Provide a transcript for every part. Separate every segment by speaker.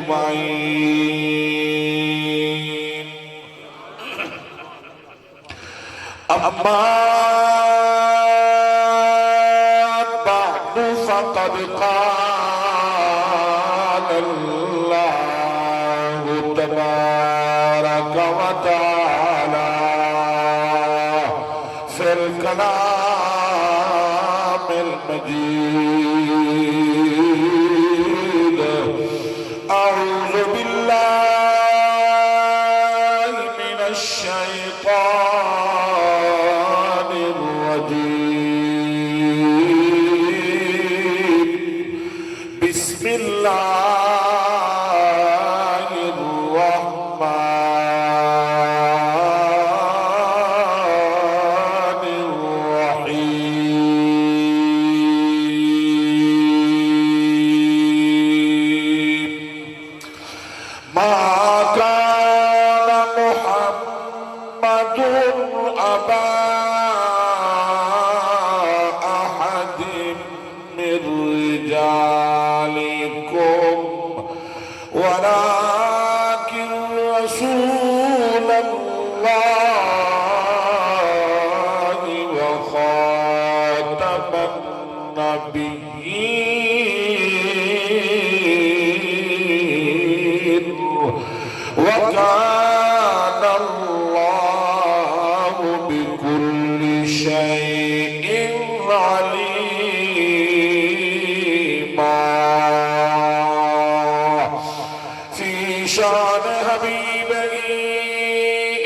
Speaker 1: أجمعين. أما بعد فقد قال الله تبارك وتعالى في الكلام المجيد: أعوذ بالله من الشيطان الرجيم. بسم الله الرحمن الرحيم. ما كان محمد أبا أحد من رجالكم ولكن رسول الله وخاتم النبيين وكان الله بكل شيء عليما. في شان حبيبه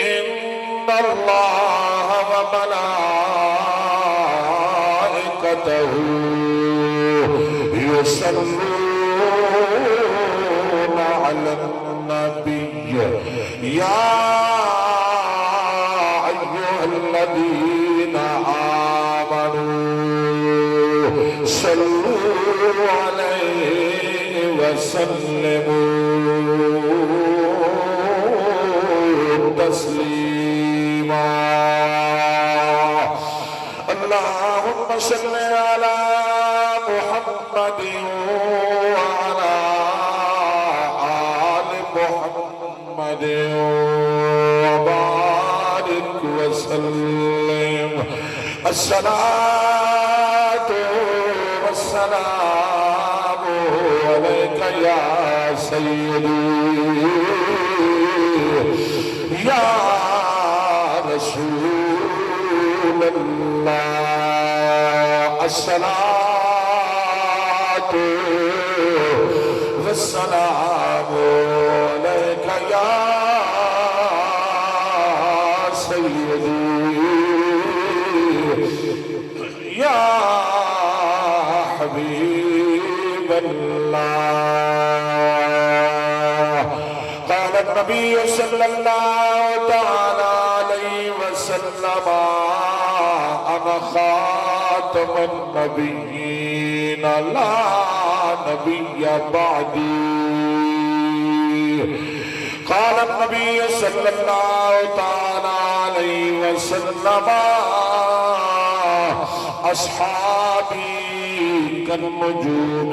Speaker 1: إن الله وملائكته يصلون على النبي يا أيها الذين آمنوا صلوا عليه وسلموا تسليما. اللهم صل على محمد وعلى آل محمد وبارك وسلم. الصلاة والسلام عليك يا سيدي يا رسول الله. الصلاة والسلام عليك يا سيدي يا حبيب الله. قال النبي صلى الله تعالى عليه وسلم: أنا خاتم النبيين لا نبي بعدي. قال النبي صلى الله تعالى عليه وسلم: أصحابي كالنجوم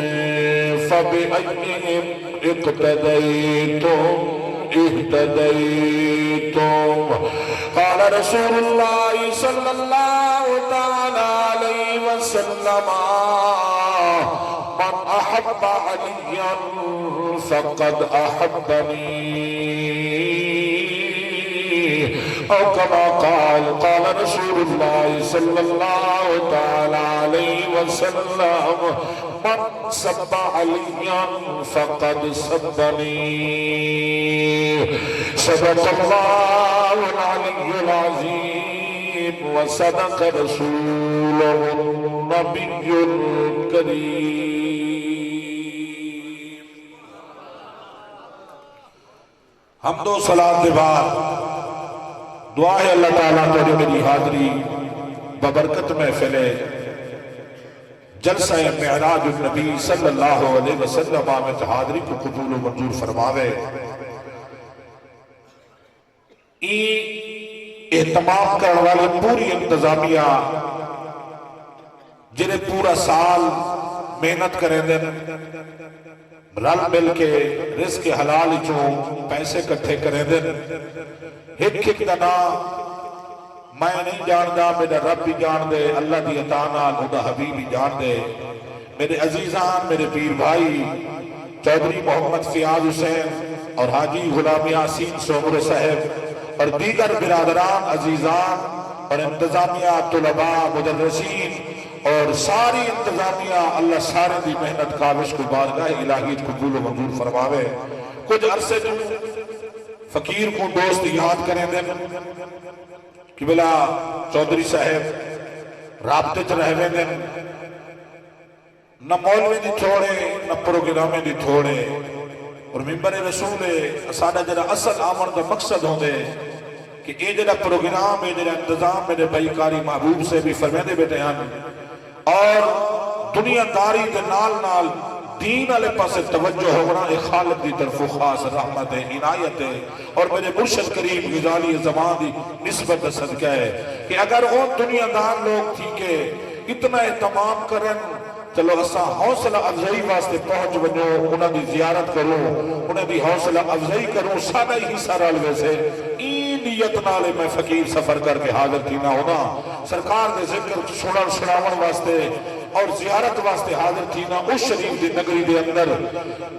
Speaker 1: فبأيهم اقتديتم اهتديتم. قال رسول الله صلى الله تعالى عليه وسلم: من أحب عليا فقد أحبني. أو كما قال رسول الله صلى الله تعالى عليه وسلم: من سب عليا فقد سبني. صدق الله العلي العظيم وصدق رسوله النبي الكريم. حمد و صلاۃ کے بعد دعا ہے اللہ تعالیٰ تو جو میری حاضری ببرکت محفل جلسہ معراج النبی صلی اللہ علیہ وسلم میں حاضری کو قبول و منظور فرماوے. اہتمام کرنے والے پوری انتظامیہ جنہیں پورا سال محنت کریں دن رل مل کے رزق حلال چوں پیسے کٹھے کریں دن ایک ایک دا نام میں نہیں جاندہ میرا رب بھی جان دے اللہ دی عطا نال خدا حبیب بھی جان دے میرے عزیزان میرے پیر بھائی چودھری محمد فیاض حسین اور حاجی غلام یاسین سومر صاحب اور دیگر برادران عزیزان اور انتظامیہ طلباء مدرسین اور ساری انتظامیہ اللہ سارے دی محنت کاوش کو بارگاہ الہیت قبول و منظور فرماوے کچھ عرصے جو فقیر کو دوست یاد کریں دیں کہ بلا چودھری صاحب رابطے چ رہویں دیں نہ مولوی دی تھوڑے نہ پروگرامیں دی تھوڑے اور ممبر رسول ساڑھا جڑا اصل آمن کا مقصد ہوں دے کہ اے جڑا پروگرام اے جڑا انتظام میرے بھائی کاری محبوب سے بھی فرمیدے بیٹھے ہیں اور دنیا داری دے نال نال دین علیہ پاس توجہ ہونا ایک خالق دی طرف خاص رحمت عنایت اور میرے مرشد کریم غزالی زمان دی نسبت صدقہ ہے کہ اگر وہ دنیا دار لوگ تھی کہ اتنا اہتمام کریں چلو اسا حوصلہ افزائی واسطے پہنچ بنو انہاں دی زیارت کرو انہاں دی حوصلہ افزائی کرو سادہ ہی سارا لوے این نیت نالے میں فقیر سفر کر کے حاضر تھی نہ ہونا سرکار دے ذکر سناون واسطے اور زیارت واسطے حاضر تھی نہ اس شریف دی نگری دے اندر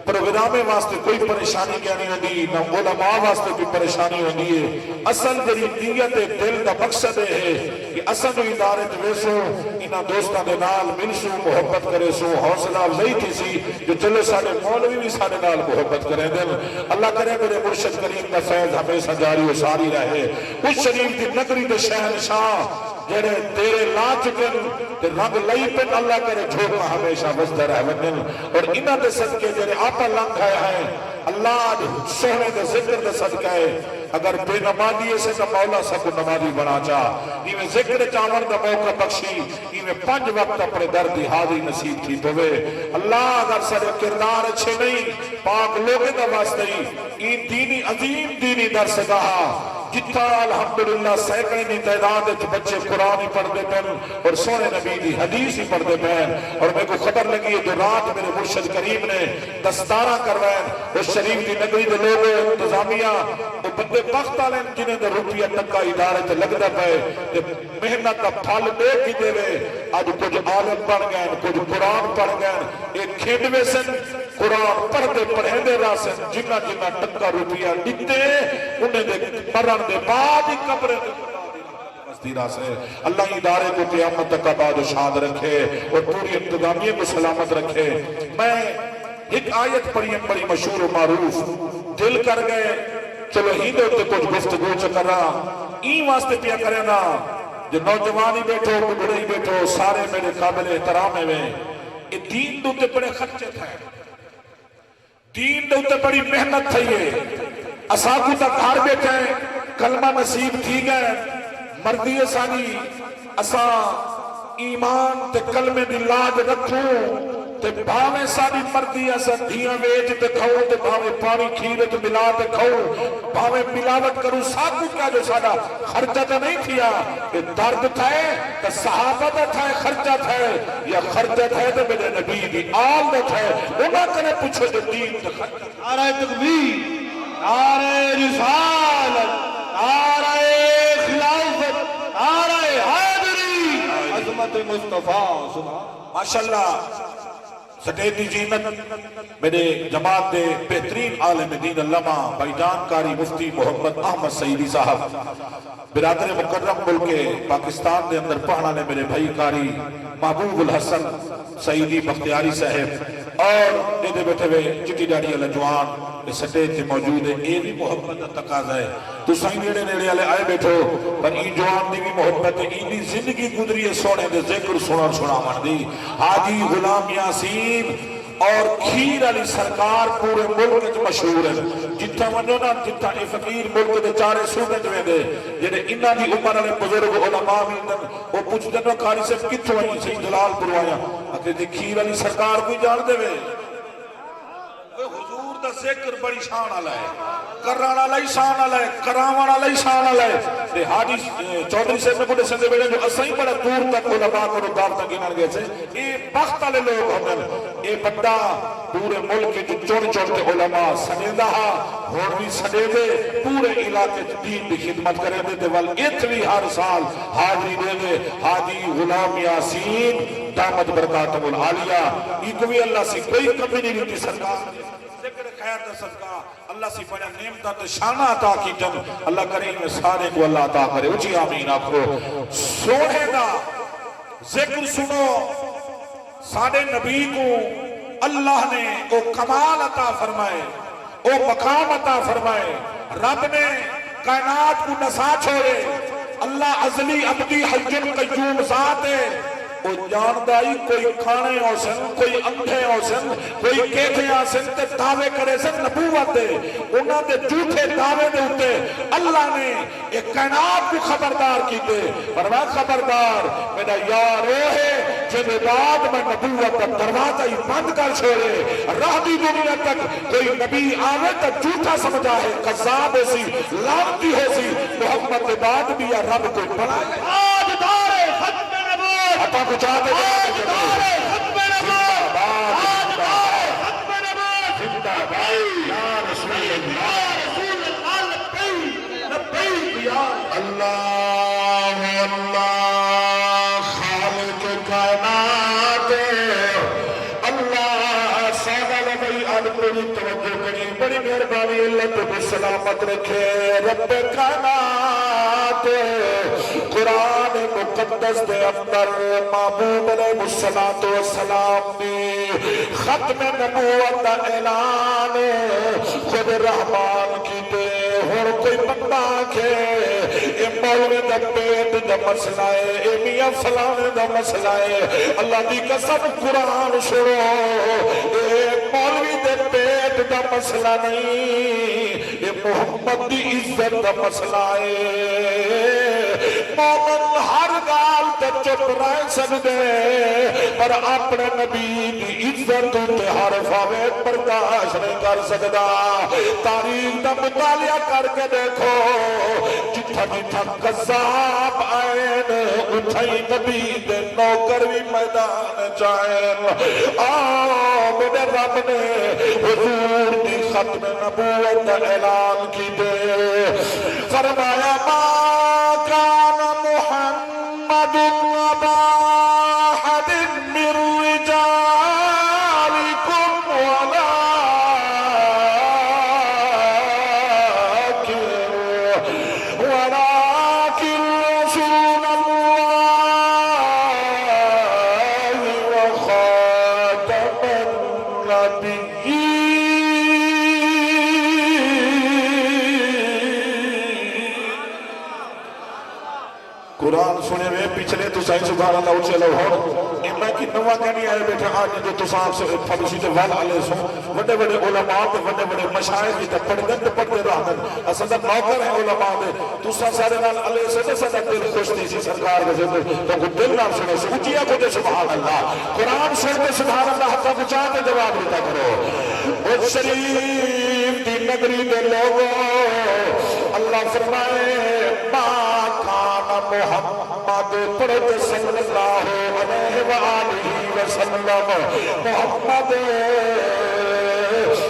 Speaker 1: پروگرامے واسطے کوئی پریشانی کیا نہیں ہوندی نہ علماء واسطے کوئی پریشانی ہوندی ہے اصل جڑی نیت دل دا مقصد ہے کہ اصل جو ادارے ویسو انہاں دوستاں دے نال ملسو محبت کرے سو حوصلہ افزائی تھی سی جو چلو سارے مولوی بھی سارے نال محبت کریں دیں اللہ کرے میرے مرشد کریم کا فیض ہمیشہ جاری و ساری رہے اس شریف دی نگری دے شہنشاہ جڑے تیرے لا چکن تے رنگ لئی پن اللہ کرے جھوکا ہمیشہ بزدہ رہ ونن اور انہاں دے صدقے جڑے آپا لنگ ہیں اللہ سونے دے ذکر دے صدقہ ہے اگر بے نمازی سے تو مولا سا کو نمازی بنا چاہ ایویں ذکر چاور دا موقع بخشی ایویں 5 وقت اپنے درد حاضری نصیب تھی توے اللہ اگر سارے کردار اچھے نہیں پاک لوگے دا واسطے این دینی عظیم دینی درس گاہا جتھا الحمدللہ سینکڑے تعداد بچے قرآن ہی پڑھ دے پہن اور سونے نبی دی حدیث ہی پڑھ دے پہن اور میں کو خبر لگی ہے جو رات میرے مرشد کریم نے دستارہ کروائیں اس شریف دی نگری دے لوگ انتظامیہ وہ بندے وقت آلیں جنہیں دے روپیہ تکا ادارے تے لگ دا پہ محنت کا پھل دے کی دے وے آج کچھ عالم پڑھ گئے کچھ قرآن پڑھ گئے ایک کھینڈوے سن قرآن پڑھ دے پڑھیں دے راسن جنہ جنہ تکا روپیہ دیتے انہیں دے مرن دے بعد ہی قبر سے اللہ ادارے کو قیامت تک آباد و شاد رکھے اور پوری انتظامیہ کو سلامت رکھے میں ایک آیت پڑھی بڑی مشہور و معروف دل کر گئے چلو ہی دے ہوتے کچھ گفتگو چکرا این واسطے پیا کرے نا جو نوجوانی بیٹھو بڑے ہی بیٹھو سارے میرے قابل احترام ہیں یہ دین دوتے بڑے خرچے تھے دین دوتے بڑی محنت تھی یہ اساکو تک ہار بیٹھے کلمہ نصیب تھی گئے مردی سانی اسا ایمان تے کلمے دی لاج رکھوں تے بھاویں ساری مردی اسا دھیاں ویچ تے کھاؤ تے بھاویں پانی کھیرے تے ملا تے کھاؤ بھاویں ملاوٹ کروں ساکو کیا جو ساڑا خرچہ تے نہیں تھیا کہ درد تھے تے صحابہ تے تھے خرچہ تھے یا خرچہ تھے تے میرے نبی دی آل تے تھے انہاں کنے پوچھو جو دین تے خرچہ نعرہ تکبیر نعرہ رسالت نعرہ خلافت نعرہ حیدری عظمت مصطفیٰ ماشاءاللہ سٹیتی جینت میرے جماعت دے بہترین عالم دین علامہ بھائی جانکاری مفتی محمد احمد سعیدی صاحب برادر مکرم ملک پاکستان دے اندر پڑھنا نے میرے بھائی کاری محبوب الحسن سعیدی بختیاری صاحب اور دے بیٹھے ہوئے چٹی ڈاڑی علی جوان اس سٹیج سے موجود ہے یہ بھی محبت تقاضا ہے تو سائیں نیڑے نیڑے والے آئے بیٹھو پر این جوان دی بھی محبت ہے این دی زندگی گزری ہے سونے دے ذکر سنا من دی حاجی غلام یاسین اور کھیر علی سرکار پورے ملک مشہور ہے جتھا ونجو نا جتھا اے فقیر ملک دے چارے صوبے جو دے جڑے انہاں دی عمر والے بزرگ علماء بھی وہ پوچھتے ہیں قاری صاحب کتھوں آئی سی جلال پور آیا اتے کھیر علی سرکار کوئی جان دے وے حضور دا ذکر بڑی شان والا ہے، کران والا ہی شان والا ہے، کراون والا ہی شان والا ہے۔ تے حاجی چودھری صاحب نے بڑے سندے بیڑے جو اساں ہی بڑا دور تک علماء کو دعوت گنن گئے سے، اے بخت والے لوگ ہن، اے بندہ پورے ملک جو چن چن کے علماء سنیدا ہا، ہن بھی سنے دے پورے علاقے دین دی خدمت کرے دے تے ول اتوی ہر سال حاضری دے دے حاجی غلام یاسین دامت برکاتہ العالیہ، ایک بھی اللہ سے کوئی کمی نہیں ہوتی سرکار ذکر خیر دا صدقہ اللہ سے بڑا نعمتہ تے شانہ عطا کی جن اللہ کریم میں سارے کو اللہ عطا کرے، اچھی آمین آکھو۔ سونے دا ذکر سنو، ساڑے نبی کو اللہ نے او کمال عطا فرمائے، او مقام عطا فرمائے، رب نے کائنات کو نسا چھوڑے، اللہ ازلی ابدی حی القیوم ذات ہے، وہ جاندائی کوئی کھانے ہو سن، کوئی اندھے ہو سن، کوئی کیٹھے ہو سن تے دعوے کرے سن نبوت دے، انہاں دے جھوٹے دعوے دے ہوتے اللہ نے ایک کائنات کو خبردار کی دے، فرما خبردار میرا یار وہ ہے جب بعد میں نبوت کا دروازہ ہی بند کر چھوڑے، راہ دی دنیا تک کوئی نبی آوے تک جھوٹا سمجھا ہے، قذاب ہو سی، لعنتی ہو سی، محمد کے بعد بھی یا رب کو بنائے آج دار ختم عطا کو چاہتے ہیں آج دارے ختم نبوت، آج دارے ختم نبوت، زندہ بھائی یا رسول اللہ لبیک یا اللہ اللہ خالق کائنات اللہ سادہ لبی آدھوری توجہ کریں، بڑی مہربانی اللہ تو سلامت رکھے رب کائنات قرآن مقدس دے اندر محبوب علیہ السلام نے ختم نبوت دا اعلان خود رحمان کی دے، ہر کوئی بندہ کے اے مولوی دا پیٹ دا مسئلہ ہے، اے میاں فلانے دا مسئلہ ہے، اللہ دی قسم قرآن سنو، اے مولوی دے پیٹ دا مسئلہ نہیں، اے محمد دی عزت دا مسئلہ ہے۔ مومن ہر گال تے چپ رہ سکدے پر اپنے نبی دی عزت تے ہر فاوے برداشت نہیں کر سکدا، تاریخ دا مطالعہ کر کے دیکھو جتھا جتھا قذاب آئین اٹھائی نبی دے نوکر بھی میدان جائیں، میرے رب نے حضور دی ختم نبوت اعلان کی دے، فرمایا ماں کان محمد ابا احد من رجالکم ولكن رسول الله وخاتم النبيين۔ قرآن سنے میں پچھلے تو سائن سبحان اللہ اچھے لو ہون میں کی نوہ کہنی آئے بیٹھے آج جو تو صاحب سے فبسی تے وال علیہ سو وڈے وڈے علماء تے وڈے وڈے مشاہد کی تے پڑھگن تے پڑھتے رہنن اصلا نوکر ہیں علماء دے تو سارے نال علیہ سے تے سارے دل خوش نہیں سی سرکار کے زندر تو کو دل نام سنے سے اچھیا کو دے سبحان اللہ، قرآن سنے سبحان اللہ حقا کو چاہتے جواب دیتا کرو۔ او شریف دی نگری دے لوگوں اللہ فرمائے ماں کان محمد پڑھتے صلی اللہ علیہ وآلہ وسلم محمد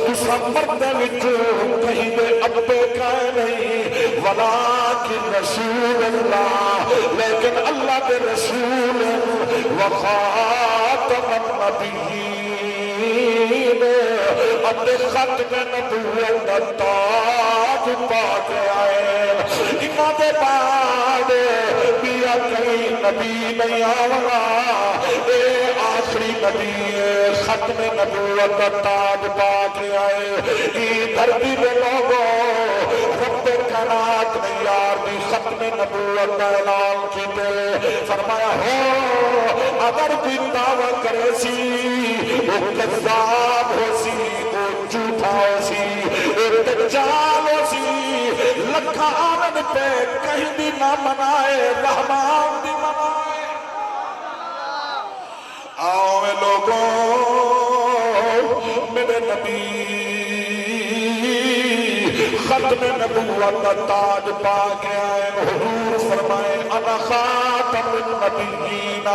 Speaker 1: تسا مردہ وچوں کہیں دے ابے کائے نہیں ولیکن رسول اللہ، لیکن اللہ کے رسول وخاتم النبیین اپنے ختم نبوت دا تاج پا کے آئے، امام دے بعد بیا کئی نبی نہیں آولا، اے آخری نبی ختم نبوت دا تاج پا کے آئے، ای دھرتی دے لوگوں رب کائنات نے یار دی ختم نبوت دا اعلان کی دے، فرمایا ہو اگر کوئی دعویٰ کرے سی وہ کذاب ہو سی، وہ جھوٹا ہو سی، وہ دجال ہو سی، لکھا آمن پہ کہیں بھی نہ منائے رحمان دی منائے۔ آؤ میں لوگوں میرے نبی ختم نبوت کا تاج پا کے آئے حضور فرمائے انا خاتم النبیین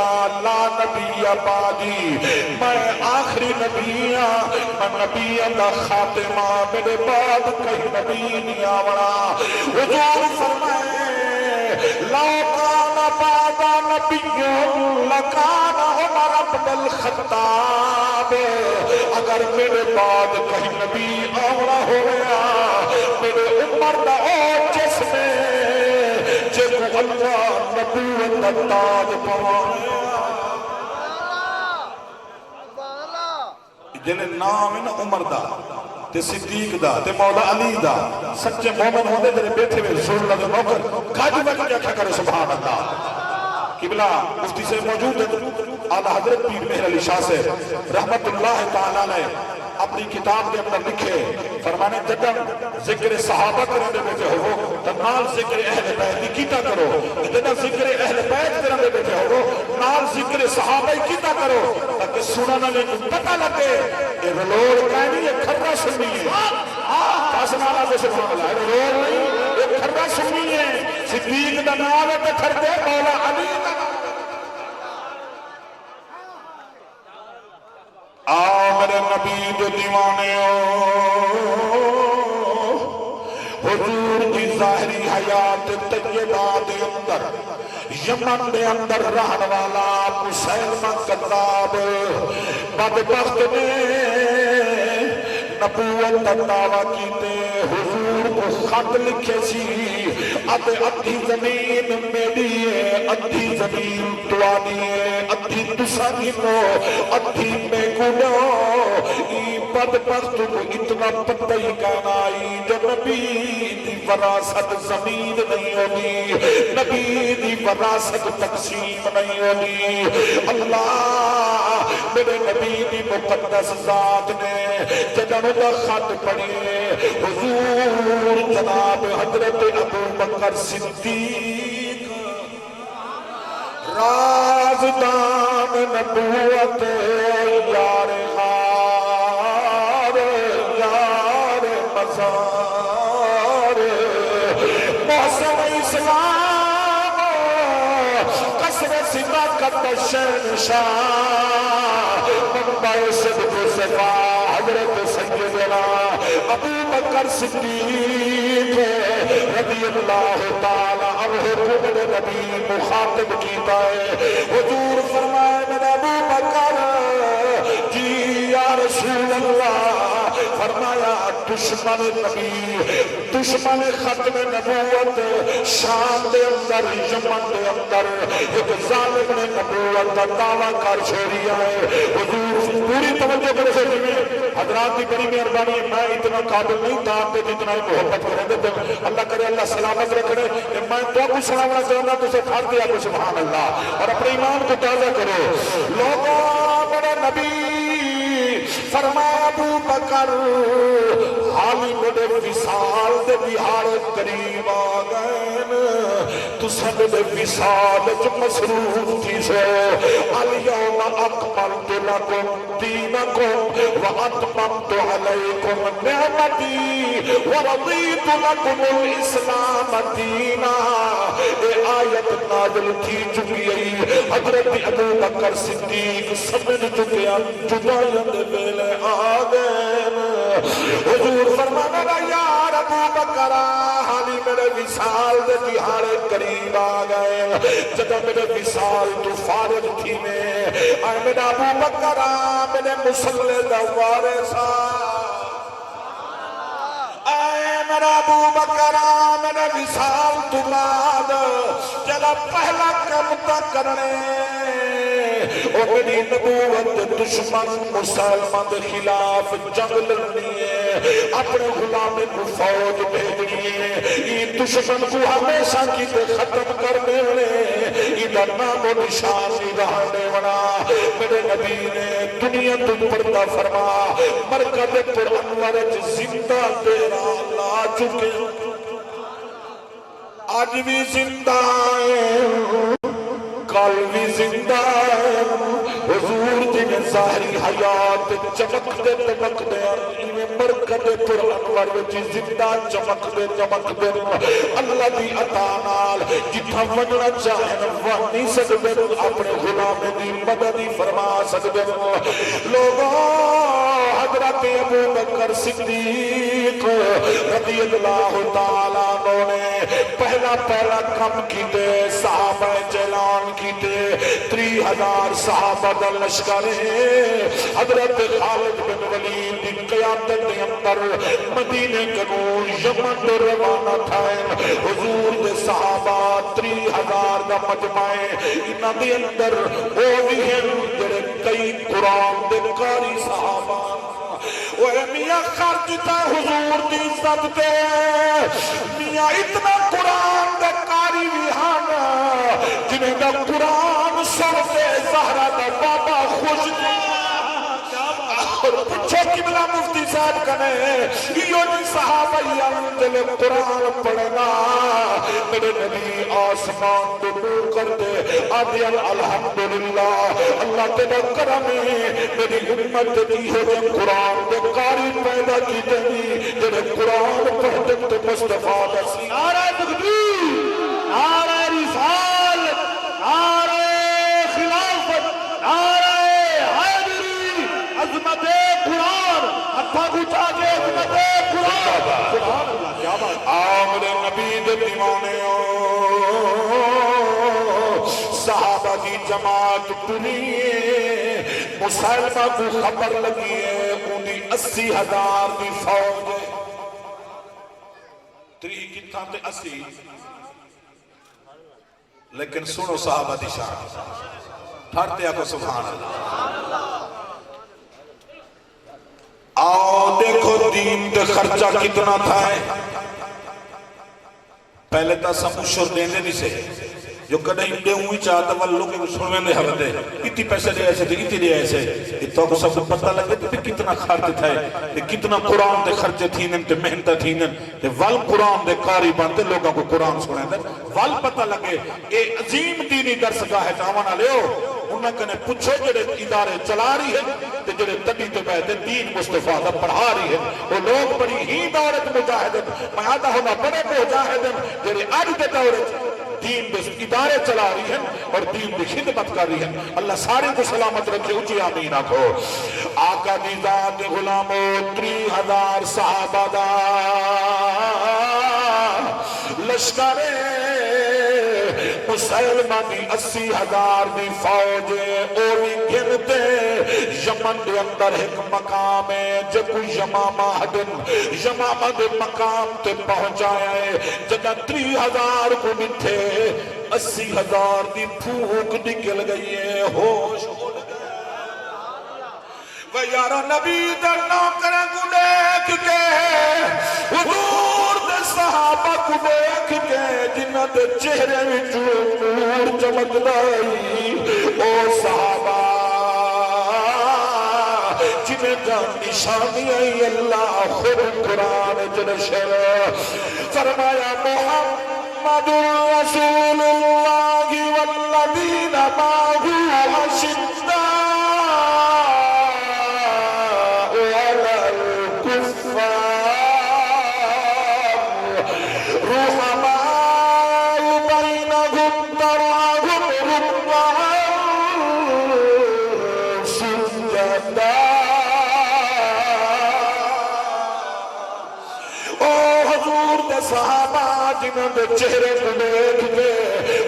Speaker 1: لا نبی بعدی، میں آخری نبی ہاں، میں نبی دا خاتمہ، میرے بعد کہیں نبی نہیں آوڑا۔ حضور فرمائے لو کان بعد نبی لکان عمر بن الخطاب، اگر میرے بعد کہیں نبی آوڑا ہو گیا میرے عمر دا او جس میں جے کو اللہ نبوت دا تاج پوایا۔ جنہیں نام ہے نا عمر دا تے صدیق دا تے مولا علی دا، سچے مومن ہوندے جنہیں بیٹھے ہوئے رسول اللہ دے نوکر گھاج میں کیا کیا کرے سبحان اللہ۔ قبلہ مفتی سے موجود ہے اعلیٰ حضرت پیر مہر علی شاہ سے رحمت اللہ تعالیٰ نے اپنی کتاب کے اندر لکھے، فرمانے جدن ذکر صحابہ کرنے بیٹھے ہو تو نال ذکر اہل بیت کیتا کرو، جدن ذکر اہل بیت کرنے بیٹھے ہو نال ذکر صحابہ کیتا کرو، تاکہ سنانا لے پتہ لگے یہ رلوڑ کہنی یہ کھرہ سنی ہے، پاسنالا سے سبحان اللہ، رلوڑ نہیں یہ کھرہ سنی ہے، صدیق دا نام ہے تے کھر دے مولا علی دا نام۔ میرے نبی دے دیوانے حضور کی ظاہری حیات طیبہ دے اندر یمن دے اندر رہن والا مسلمہ کذاب بدبخت نے نبوت کا دعویٰ کیتے، حضور کو خط لکھے سی ادھے ادھی زمین میری ہے، ادھی زمین توانی ہے، ادھی تسانی نو ادھی میں گنو، ای بدبخت کو اتنا پتہ ہی کہنا آئی جو نبی دی وراثت زمین نہیں ہونی، نبی دی وراثت تقسیم نہیں ہونی۔ اللہ میرے نبی دی مقدس ذات نے جب دا خط پڑھے حضور جناب حضرت ابو بکر صدیق رازدان نبوت یار غار یار مزار محسن اسلام قصر صداقت شہنشاہ منبع صدق صفا حضرت سیدنا ابو بکر صدیق رضی اللہ تعالی عنہ کو میرے نبی مخاطب کیتا ہے، حضور فرمائے میرے ابو بکر جی یا رسول اللہ، فرمایا دشمن نبی دشمن ختم نبوت شام دے اندر یمن دے اندر ایک ظالم نے نبوت کا دعویٰ کر چھوڑی ہے۔ حضور پوری توجہ کرے سے جمعے حضرات کی بڑی مہربانی، میں اتنا قابل نہیں تھا آپ جتنا ہی محبت کریں دیتے، اللہ کرے اللہ سلامت رکھنے، میں تو کچھ سلامت چاہوں تو اسے پھاڑ دیا کو سبحان اللہ، اور اپنے ایمان کو تازہ کرو۔ لوگوں میرے نبی فرمایا ابو بکر حالی میرے وصال دے بہار قریب آگئن، تو سب دے وصال جو مصروف تھی سو الیوم اکملت لکم دینکم واتممت علیکم نعمتی ورضیت لکم الاسلام دینا۔ اے آیت نازل کی چکی ہے، حضرت ابو بکر صدیق سمجھ چکے جدائیاں دے بیلے آگئن۔ حضور فرمانا گا یار ابو بکر حالی میرے وصال دے دیہارے قریب آگئے، جدہ میرے وصال تو فارغ تھی میں، اے میرا ابو بکر میرے مسلح دوارے سا، اے میرا ابو بکر میرے وصال تو بعد چلا پہلا کم تک کرنے اور میری نبوت دشمن مسلمان دے خلاف جنگ لڑنی ہے، اپنے غلام کو فوج بھیجنی ہے، یہ دشمن کو ہمیشہ کی تے ختم کرنے والے ادھر نام و نشان نہیں رہنے والا۔ میرے نبی نے دنیا تو پردہ فرما مرکز پر انور زندہ تیرا لا چکے، آج بھی زندہ ہے کل بھی زندہ ہے، حضور جی نے ظاہری حیات چمک دے برکت پر انور وچ زندہ چمک دے اللہ دی عطا نال جتھا وجنا چاہن وہ نہیں سکدے اپنے غلام دی مدد فرما سکدے لوگوں حضرت ابو بکر صدیق رضی اللہ تعالیٰ عنہ نے پہلا کم کیتے صحابہ جلان کیتے 30,000 صحابہ دا لشکر حضرت خالد بن ولید دی قیادت دے اندر مدینے کنو یمن دے روانہ تھائیں حضور دے صحابہ 30,000 دا مجمعے انہاں دے اندر وہ بھی ہیں جڑے کئی قرآن دے قاری صحابہ اوہ میاں خرچ تھا حضور دی عزت دے میاں اتنا قرآن دے قاری بھی ہانا جنہیں دا قرآن سر سے زہرہ دا بابا خوش دے اور پچھو قبلہ مفتی صاحب کنے یہ جن صحابہ دل قرآن پڑھنا میرے نبی آسمان کو نور کر دے آدھیان الحمدللہ اللہ تیرا کرم میری امت دی ہو جن قرآن دے قاری پیدا کی دنی جنہیں قرآن پڑھ دے مصطفیٰ دسی
Speaker 2: نعرہ تکبیر نعرہ رسالت نعرہ خلافت نعرہ حیدری عظمت قرآن ہتھا کچھا کے عظمت قرآن سبحان اللہ کیا بات
Speaker 1: آمد نبی دے دیوانے صحابہ کی جماعت پوری مسلمہ کو خبر لگی ہے انہی 80,000 دی فوج ہے 3 کتھاں تے 80 لیکن سنو صحابہ دی شان ٹھارتے آکو سبحان اللہ آؤ دیکھو دین دے خرچہ کتنا تھا ہے پہلے تا سموشر دینے نہیں سے جو کدھیں دے ہوئی چاہتا وہ لوگ سنوے میں حوال دے اتنی پیسے دے ایسے تھے اتنی دے ایسے اتنا کو سب کو پتہ لگے تھے کتنا خرچ تھا ہے کتنا قرآن دے خرچے تھینن تے محنتہ تھینن وال قرآن دے قاری بانتے لوگوں کو قرآن سنیں دے وال پتہ لگے اے عظیم دینی درس گاہ ہے جاوانا لے ہو انہاں کنے پچھو جڑے ادارے چلا رہی ہیں تے جڑے تڑی تے بیٹھے دین مصطفیٰ دا پڑھا رہی ہیں وہ لوگ بڑی ہی دارت مجاہدن میں آدھا ہونا بڑے مجاہدن جڑے آج دے دورے دین بس ادارے چلا رہی ہیں اور دین بھی خدمت کر رہی ہیں اللہ سارے کو سلامت رکھے اچھی آمین آکھو آقا دی ذات غلامو 30,000 صحابہ دا لشکرے مسلمہ دی 80,000 دی فوج اوی گھنتے یمن دے اندر ایک مقام ہے جب یمامہ دے مقام تے پہنچایا ہے جدہ 30,000 کو نتھے 80,000 دی پھوک نکل گئی ہے ہوش ہو گئے وہ یارا نبی در نوکرہ کو دیکھ کے حضور دے صحابہ کو دیکھ کے جنہ دے چہرے میں نور چمک دائی او صحابہ جنہیں جان نشانی آئی اللہ خود قرآن جنشر فرمایا محمد رسول اللہ والذین معه اشداء علی الکفار رحماء بینہم تراہم رکعا سجدا او حضور دے صحابہ جنہوں دے چہرے کو دیکھ کے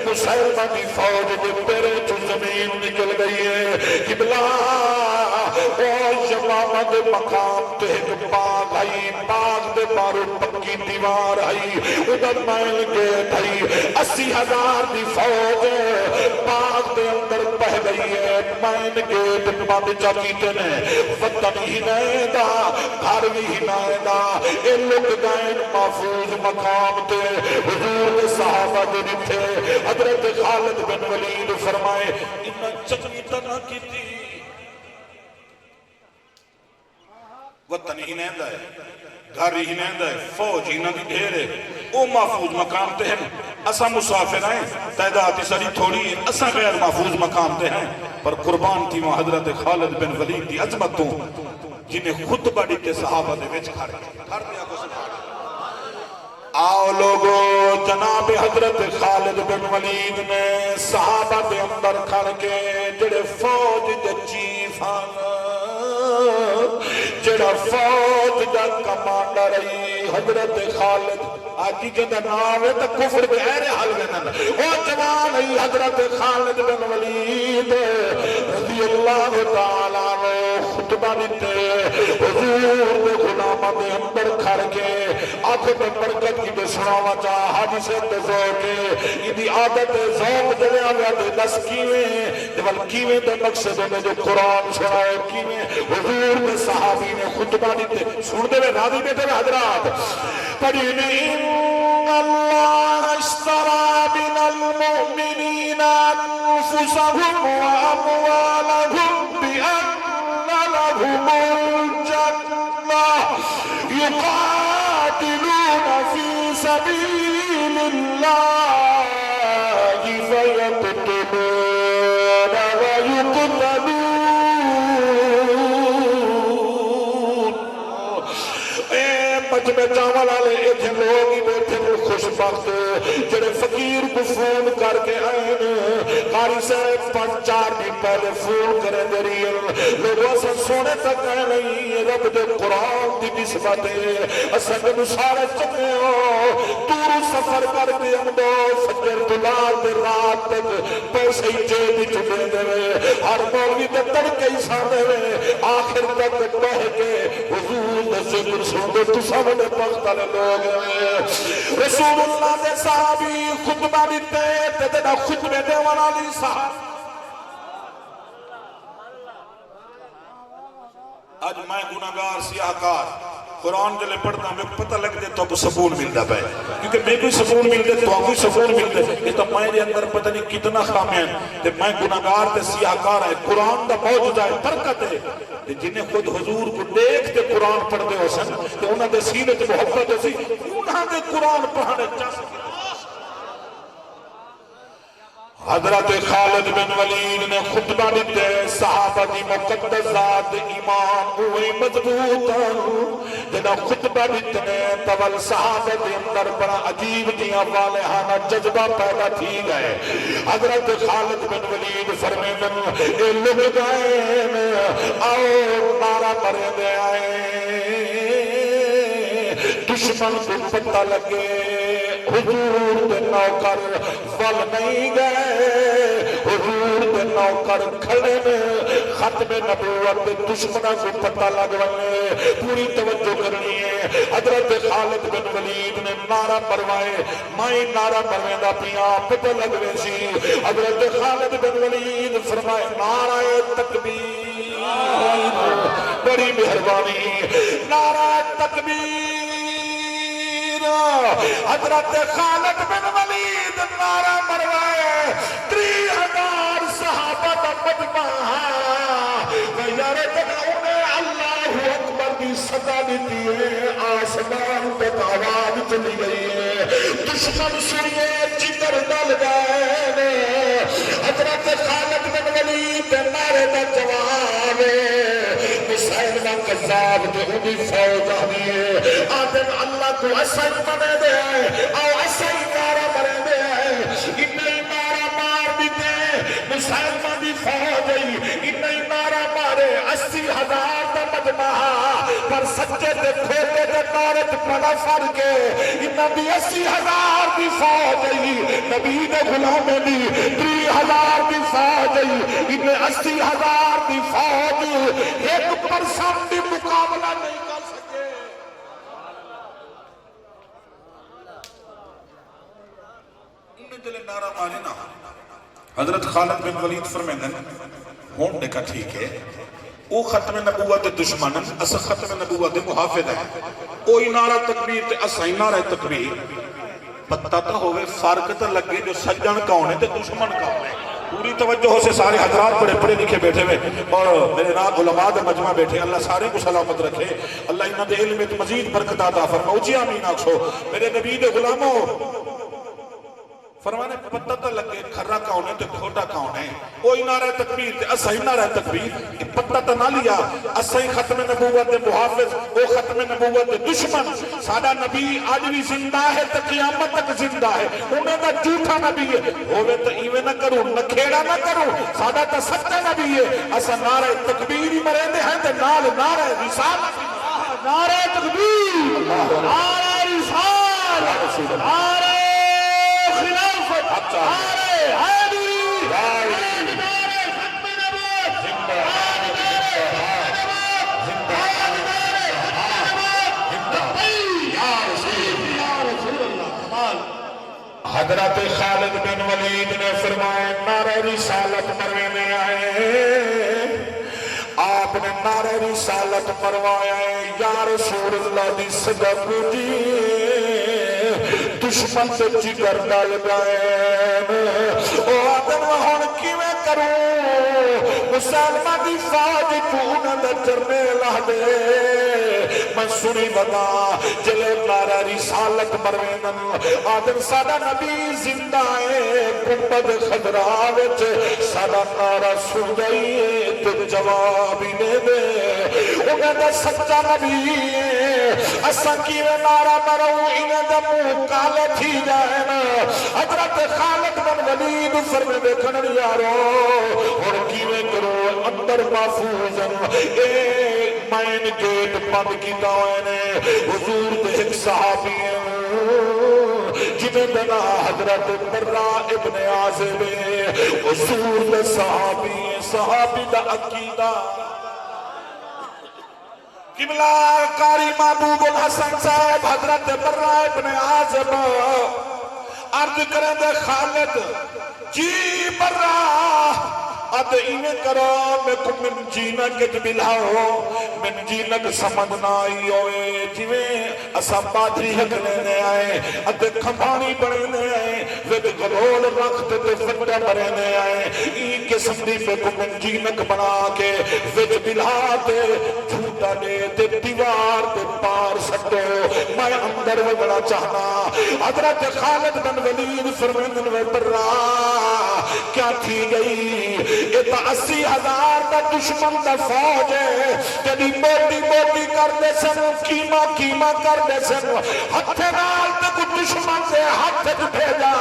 Speaker 1: مسلمہ کی فوج دے پیرے تو زمین نکل گئی ہے قبلہ او یمامہ دے مقام تے ایک باغ آئی باغ دے بارو پکی دیوار آئی ادھر مائل گیٹ آئی 80,000 دی فوج باغ دے اندر پہ گئی ہے مائل گیٹ بند چاکیتے نے وطن ہی نائے دا گھر ہی نائے دا اے لوگ گائن محفوظ مقام تے حضور دے صحابہ دے نتھے حضرت خالد بن ولید فرمائے انہا چکنی تنہ کی تھی وطن ہی نیندہ ہے گھر ہی نیندہ ہے فوج ہی نہ دی دھیرے او محفوظ مقام تے ہیں اسا مسافر ہیں تعداد ساری تھوڑی ہے اسا غیر محفوظ مقام تے ہیں پر قربان تھی وہ حضرت خالد بن ولید دی عظمت تو جنہیں خطبہ دیتے صحابہ دے وچ کھڑ دیا کو سبحان آؤ لوگو جناب حضرت خالد بن ولید نے صحابہ دے اندر کھڑ کے جڑے فوج دے چیف جڑا فوج دا کمانڈر ای حضرت خالد آجی جندہ نام ہے تا کفر دے ایرے حل گنن او جوان ای حضرت خالد بن ولید رضی اللہ تعالیٰ نے خطبہ دیتے حضور دے غلامہ دے اندر کھڑ کے آنکھوں میں برکت کی دے سناوا چاہ حاجی سے تزوکے ایدی عادت ذوق جلے آگیا دے دس کیویں دیوال کیویں دے مقصد میں جو قرآن سنائے کیویں حضور دے صحابی نے خطبہ دیتے سن دے میں راضی بیٹھے میں حضرات پڑھینے ان اللہ اشترى من المؤمنین انفسهم واموالهم بأن لهم الجنة يقاتلون في سبيل الله فيقتلون ويقتلون مجمع چاول والے ایتھے لوگ ہی بیٹھے نے خوش بخت جڑے فقیر کو فون کر کے آئے قاری صاحب 5-4 دن پہلے فون کرے دری لوگوں سے سونے تک کہہ نہیں رب دے قرآن دی نسبت اسد نسارے چکے ہو دور سفر کر کے اندو فجر دلال دے رات تک پیسے ہی جیب چکے دے ہر مولوی دے تڑکے ہی ساندے آخر تک بہ کے حضور دے ذکر سن دے تو سامنے پخت والے لوگ رسول اللہ دے صحابی خطبہ دیتے تے دا خطبے دے والا لی صاحب آج میں گناہگار سیاہکار قرآن جلے پڑھتا ہوں میں پتہ لگ دے تو سکون ملتا پہ کیونکہ میں کوئی سکون ملتے تو آپ کوئی سکون ملتے یہ تو میرے اندر پتہ نہیں کتنا خامیاں کہ میں گناہگار تے سیاہکار ہے قرآن دا موجودہ ہے برکت ہے جنہیں خود حضور کو دیکھ کے قرآن پڑھ دے ہو سن کہ انہاں دے سینے تے محبت ہو سی انہاں دے قرآن پڑھنے چاہ سکے حضرت خالد بن ولید نے خطبہ دیتے صحابہ دی مقدس ذات ایمان ہوئی مضبوط جنہا خطبہ دیتے تول صحابہ دی اندر بڑا عجیب دیا والہانا جذبہ پیدا تھی گئے حضرت خالد بن ولید فرمیدن اے لوگ گئے آؤ نارا مرے دے آئے دشمن کو پتہ لگے حضور دے نوکر ول نہیں گئے حضور دے نوکر کھڑے میں ختم نبوت دشمنہ کو پتہ لگوانے پوری توجہ کرنی ہے حضرت خالد بن ولید نے نعرہ پروائے مائیں نعرہ پروائے دا پیا پتہ لگوے سی حضرت خالد بن ولید فرمائے نعرہ تکبیر بڑی مہربانی نعرہ تکبیر حضرت خالد بن ولید نعرہ مروائے 3000 صحابہ دا مجمع ویارے تکاؤنے اللہ اکبر دی صدا دیتی ہے آسمان تک آواز چلی گئی ہے دشمن سنیے جگر ڈال گئے حضرت خالد بن ولید نعرے دا جواب مسائلہ قذاب دے انہی فوج آنی ہے آدم اللہ کو اسائی بنے دے او اسائی نعرہ بنے دے انہی نعرہ مار دیتے مسائلہ دی فوج انہی نعرہ مارے 80,000 دا مجمع پر سچے دے کھوٹے دے نعرے بڑا فرق ہے انہا بھی 80,000 دی فوج نبی دے غلامے دی 30,000 دی فوج انہیں 80,000 دی فوج 1% بھی مقابلہ نہیں کر سکے انہیں جلے نعرہ مارے نا حضرت خالد بن ولید فرمیدن ہون دیکھا ٹھیک ہے او ختم نبوت دشمنن اس ختم نبوت محافظ ہے اوہی نعرہ تکبیر تے اسائی نعرہ تکبیر پتہ تو ہوئے فرق تو لگے جو سجن کون ہے تے دشمن کون ہے پوری توجہ سے سارے حضرات بڑے پڑھے لکھے بیٹھے ہوئے اور میرے نام علماء دے مجمع بیٹھے اللہ سارے کو سلامت رکھے اللہ انہاں دے علم میں مزید برکت عطا فرمائے اونچی آمین آکھو میرے نبی دے غلاموں فرمانے پتہ تو لگے کھرا کون ہے تو کھوٹا کون ہے کوئی نعرہ تکبیر تے اسائی نعرہ تکبیر کہ پتہ تو نہ لیا اسائی ختم نبوت دے محافظ او ختم نبوت دے دشمن سادہ نبی آج بھی زندہ ہے تے قیامت تک زندہ ہے انہیں دا جھوٹا نبی ہے ہوئے تو ایویں نہ کروں نہ کھیڑا نہ کروں سادہ تا سچا نبی ہے اسا نعرہ تکبیر ہی مرے ہیں تے نال نعرہ رسالت
Speaker 2: نعرہ تکبیر نعرہ رسالت نعرہ خلافت نعرہ حیدری نعرہ ختم نبوت
Speaker 1: حضرت خالد بن ولید نے فرمایا نعرہ رسالت مرنے آئے آپ نے نعرہ رسالت مروایا ہے یا رسول اللہ دی صدق جی دشمن سے جگر ڈال گئے او آدم ہون کی میں کروں مسلمہ دی فاج کونہ دا چرنے لہ دے میں سنی بدا جلے نعرہ رسالت مروینن آدم سادہ نبی زندہ ہے گنبد خضراوچ سادہ نعرہ سن گئی تو جوابی دے دے انہیں دا سچا نبی اسا کیویں نعرہ مرو انہیں دا منہ کالے تھی جائے نا حضرت خالد بن ولید فرمے دیکھن یارو اور کیویں کرو اندر محفوظن مین گیٹ بند کی دعوے حضور دے ایک صحابی جنہیں بنا حضرت برا ابن عازب حضور دے صحابی دا عقیدہ قبلہ قاری محبوب الحسن صاحب حضرت برا ابن عازب عرض کریں دے خالد جی برا اد انہیں کرو میں کو من جینک جبلاؤ من جینک سمجھنا آئی ہوئے جویں اسا بادری حق لینے آئے اد کھمانی بڑھنے آئے وید غلول رکھت تے فٹا بڑھنے آئے این قسم دی پہ کو من جینک بنا کے وید بلاتے جھوٹا لے تے دیوار تے پار سٹو میں اندر وہ بڑا چاہنا حضرت خالد بن ولید فرمیندن و برا کیا تھی گئی ایتا 80,000 دا دشمن دا فوج ہے جدی موٹی کر دے سن کیما کر دے سن ہتھے نال تے کو دشمن دے ہاتھ بھیجا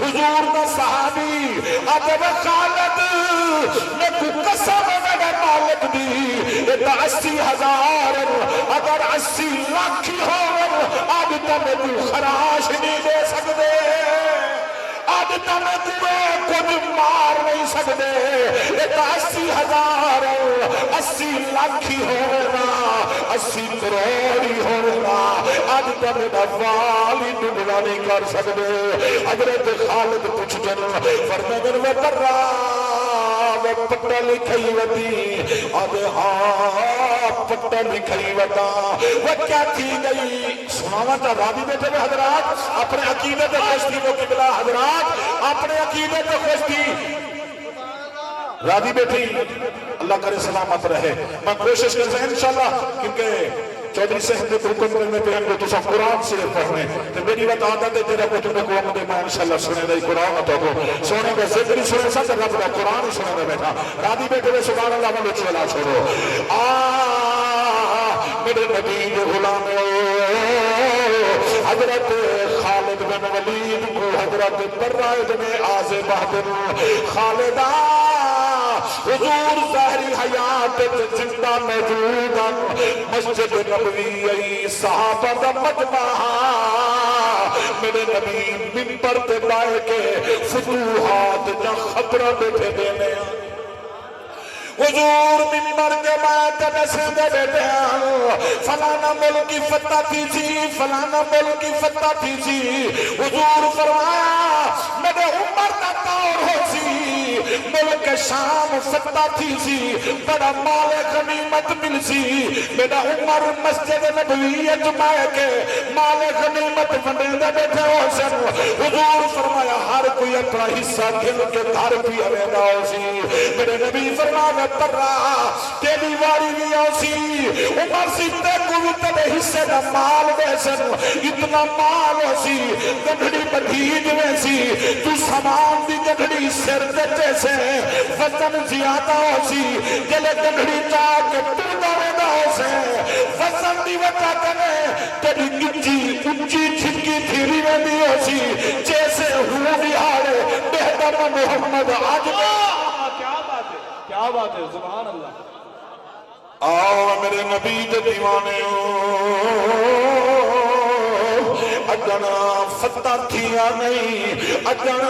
Speaker 1: حضور دا صحابی ادب خالد میں کو قسم میرے مالک دی ایتا 80,000 اگر 80 لاکھ ہو اب تو میں کو خراش نہیں دے سکتے اب تو میں کچھ مار نہیں سکتے ایک 80,000 80 لاکھ ہونا 80 کروڑی ہونا اب تو میرا والی ڈبلا نہیں کر سکتے حضرت خالد پوچھ جن فرمدن وہ کر رہا وہ پٹا لکھائی وطی آدھے ہاں پٹا لکھائی وطا وہ کیا تھی گئی سناوا تا راضی بیٹھے میں حضرات اپنے عقیدت خوشتی کو قبلہ حضرات اپنے عقیدت خوشتی راضی بیٹھی اللہ کرے سلامت رہے میں کوشش کرتا ہوں انشاءاللہ کیونکہ چودھری صاحب نے حکم کرنے پہ ہم کو تو سب قرآن سے پڑھنے تو میری بات عادت ہے تیرا کو تمہیں قوم دے میں انشاءاللہ سنے دائی قرآن تو کو سونے کا ذکر ہی سنے سا رب دا قرآن ہی سنے دے بیٹھا راضی بیٹھے میں سبحان اللہ میں چلا چھوڑو میرے نبی غلام حضرت خالد بن ولید کو حضرت برا ابن عازب خالدہ حضور ظاہری حیات زندہ موجودا مسجد نبوی ای صحابہ دا مجمع میرے نبی منبر تے لائے کے فتوحات جا خبرہ بیٹھے دینے حضور منبر کے بعد نسل بیٹھے فلانا ملکی فتح تھی جی فلانا ملکی فتح تھی جی حضور فرمایا میرے عمر کا دور ہو سی ملک شام فتح تھی جی بڑا مال غنیمت مل سی میرا عمر مسجد نبوی جمعہ کے مال غنیمت بندے بیٹھے ہو سن حضور فرمایا ہر کوئی اپنا حصہ گھر کے دھار بھی ہوئے گا ہو سی میرے نبی فرمایا پر رہا تیری واری بھی آسی عمر سی تے کو بھی تلے حصے دا مال دے سن اتنا مال ہو سی گھڑی بدھیج میں سی تو سامان دی گھڑی سر دیتے سے وزن زیادہ ہو سی جلے گھڑی چاہ کے تو دارے دا ہو سے وزن دی وجہ کنے تیری اچھی چھکی تھیری میں بھی ہو سی جیسے ہوں بہارے بہتر محمد آج
Speaker 2: کیا بات ہے سبحان اللہ
Speaker 1: آؤ میرے نبی دے دیوانے اجن فتح تھیا نہیں اجن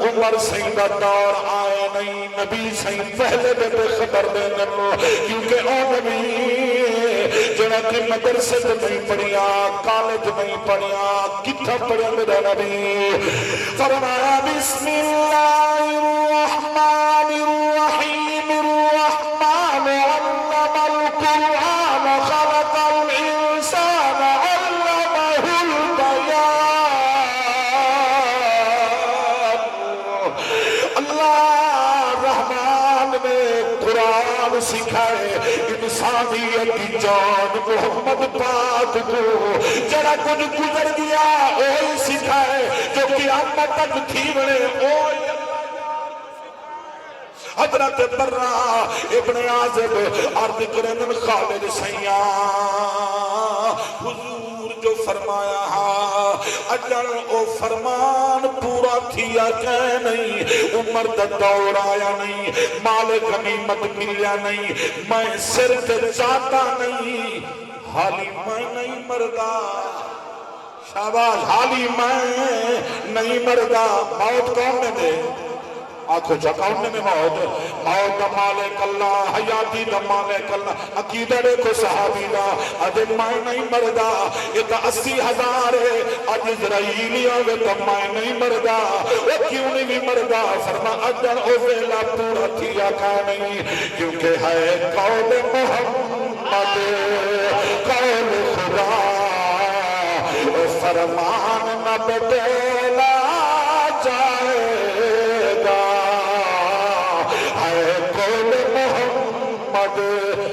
Speaker 1: عمر سنگھ دا دور آیا نہیں نبی سنگھ پہلے دے بے خبر دے نمو کیونکہ او نبی جنہ کی مدرسے نہیں پڑھیا کالج نہیں پڑھیا کتھا پڑھیا میرا نبی فرمایا بسم اللہ الرحمن الرحیم الرحمن علم القرآن خلق الانسان علمه البیان اللہ رحمان نے قرآن سکھائے انسانیت کی جان محمد پاک کو جڑا کچھ گزر گیا اوہی سکھائے جو قیامت تک تھی بڑے حضرت برہ ابن عازب عرض کرن خالد سیاں حضور جو فرمایا اجل او فرمان پورا تھیا کہ نہیں عمر دا دور آیا نہیں مال غنیمت ملیا نہیں میں سر تے چاہتا نہیں حالی میں نہیں مردا شاباش حالی میں نہیں مردا موت کون نے دے آنکھوں چکاؤنے میں موت دا مالک اللہ حیاتی دا مالک اللہ عقیدہ دیکھو صحابی دا اجھے میں نہیں مردا یہ تا 80,000 ہے اج اسرائیلی آگے تا میں نہیں مردا وہ کیوں نہیں مردا فرما اجن او ویلا پورا تھیا کا نہیں کیونکہ ہے قول محمد قول خدا فرمان نہ بدلا جائے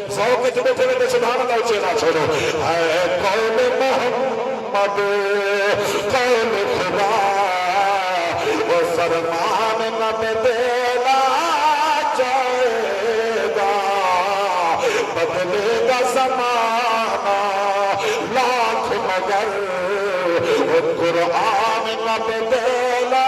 Speaker 1: سوکے جبے جبے سبحان اللہ چینا چھوڑو ہے قول محمد قول خدا وہ فرمان نہ بدلا جائے گا بدلے گا زمانہ لاکھ مگر وہ قرآن نہ بدلا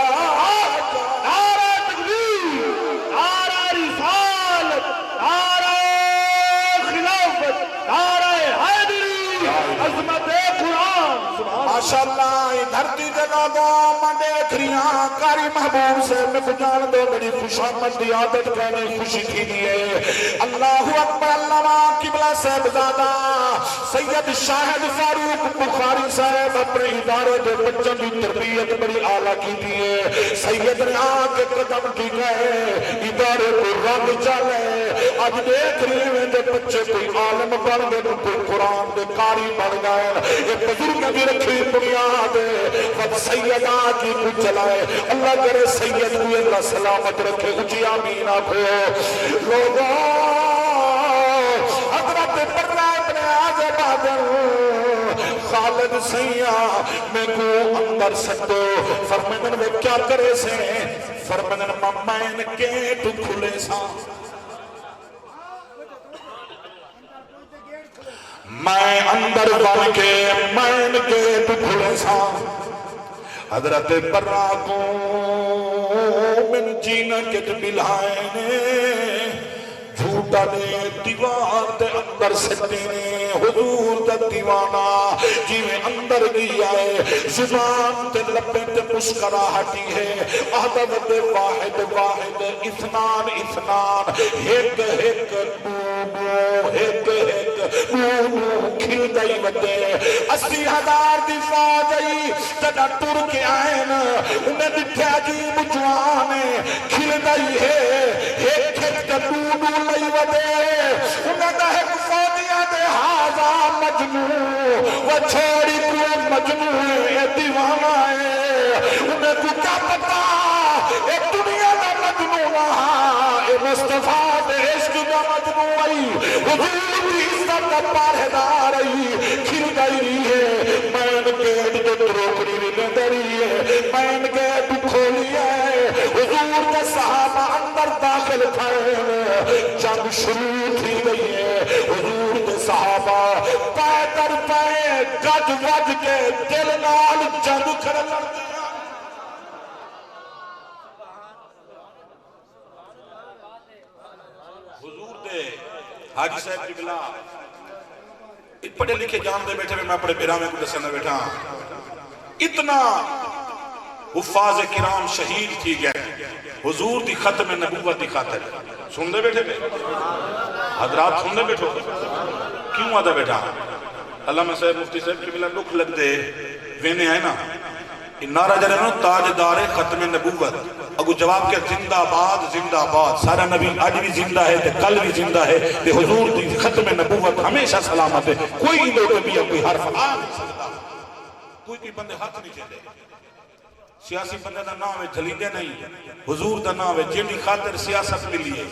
Speaker 1: ماشاءاللہ دھرتی دے لوگوں منڈے کھریاں کاری محبوب سے میں بجان دو بڑی خوشامد دی عادت کہنے خوشی کی دیئے اللہ اکبر علامہ قبلہ صاحب زادہ سید شاہد فاروق بخاری صاحب اپنے ادارے دے بچوں کی تربیت بڑی اعلیٰ کی دیئے سید نے آگے قدم کی گئے ادارے کو رنگ چلے آج دیکھ رہے ہیں دے بچے کوئی عالم بڑھ گئے کوئی قرآن دے قاری بڑھ گئے ایک بزرگ بھی رکھی بنیاد وقت سیدہ کی کچھ چلائے اللہ کرے سید کو اللہ سلامت رکھے اچھی آمین آکھو لوگوں حضرت برہ ابن عازب آدم خالد سیاں میں کو اندر سکتو فرمائن میں کیا کرے سے فرمائن ممین کے تو کھلے سا میں اندر بن کے مین کے دکھڑے سا حضرت برہ کو من جینا کے دبلائے نے جھوٹا دے دیوار دے اندر سکتے نے حضور دا دیوانا جیویں اندر گئی آئے زبان تے لپیں تے مسکرا ہٹی ہے احدود واحد واحد اثنان اثنان ایک ایک نونو ایک ایک نونو کھل گئی بدے 80,000 دی فاجئی جدہ ٹر کے آئین انہیں دکھے عجیب جوانے کھل گئی ہے ایک ایک نونو لئی ودے انہیں دا ایک فوجیاں دے ہازا مجنون وہ چھوڑی کو مجنون یہ دیوانہ ہے انہیں کو کیا پتا ایک دنیا دا مجنون وہاں مصطفیٰ دے عشق دا مجموعی حضور دی عزت دا پارہدار کھر گئی ہے مین گیٹ دے تروکڑی بھی دری ہے مین گیٹ کھولی ہے حضور دے صحابہ اندر داخل تھے جنگ شروع تھی گئی ہے حضور دے صحابہ پائے در پائے گج وج کے دل نال جنگ کر لڑتے حاجی صاحب کی بلا پڑھے لکھے جان دے بیٹھے میں اپنے پیرانے کو دسنا بیٹھا اتنا حفاظ کرام شہید تھی گئے حضور دی ختم نبوت دی خاطر سن دے بیٹھے حضرات سن دے بیٹھو کیوں آدھا بیٹھا علامہ صاحب مفتی صاحب کی بلا لکھ لگ دے وینے آئے نا نعرہ جرے نا تاجدار ختم نبوت اگو جواب کیا زندہ باد سارا نبی آج بھی زندہ ہے کل بھی زندہ ہے حضور دی ختم نبوت ہمیشہ سلامت ہے کوئی لوگ بھی کوئی حرف آ نہیں سکتا کوئی بندے ہاتھ نہیں چلے سیاسی بندے دا نام ہے جھلیدے نہیں حضور دا نام ہے جن دی خاطر سیاست ملی ہے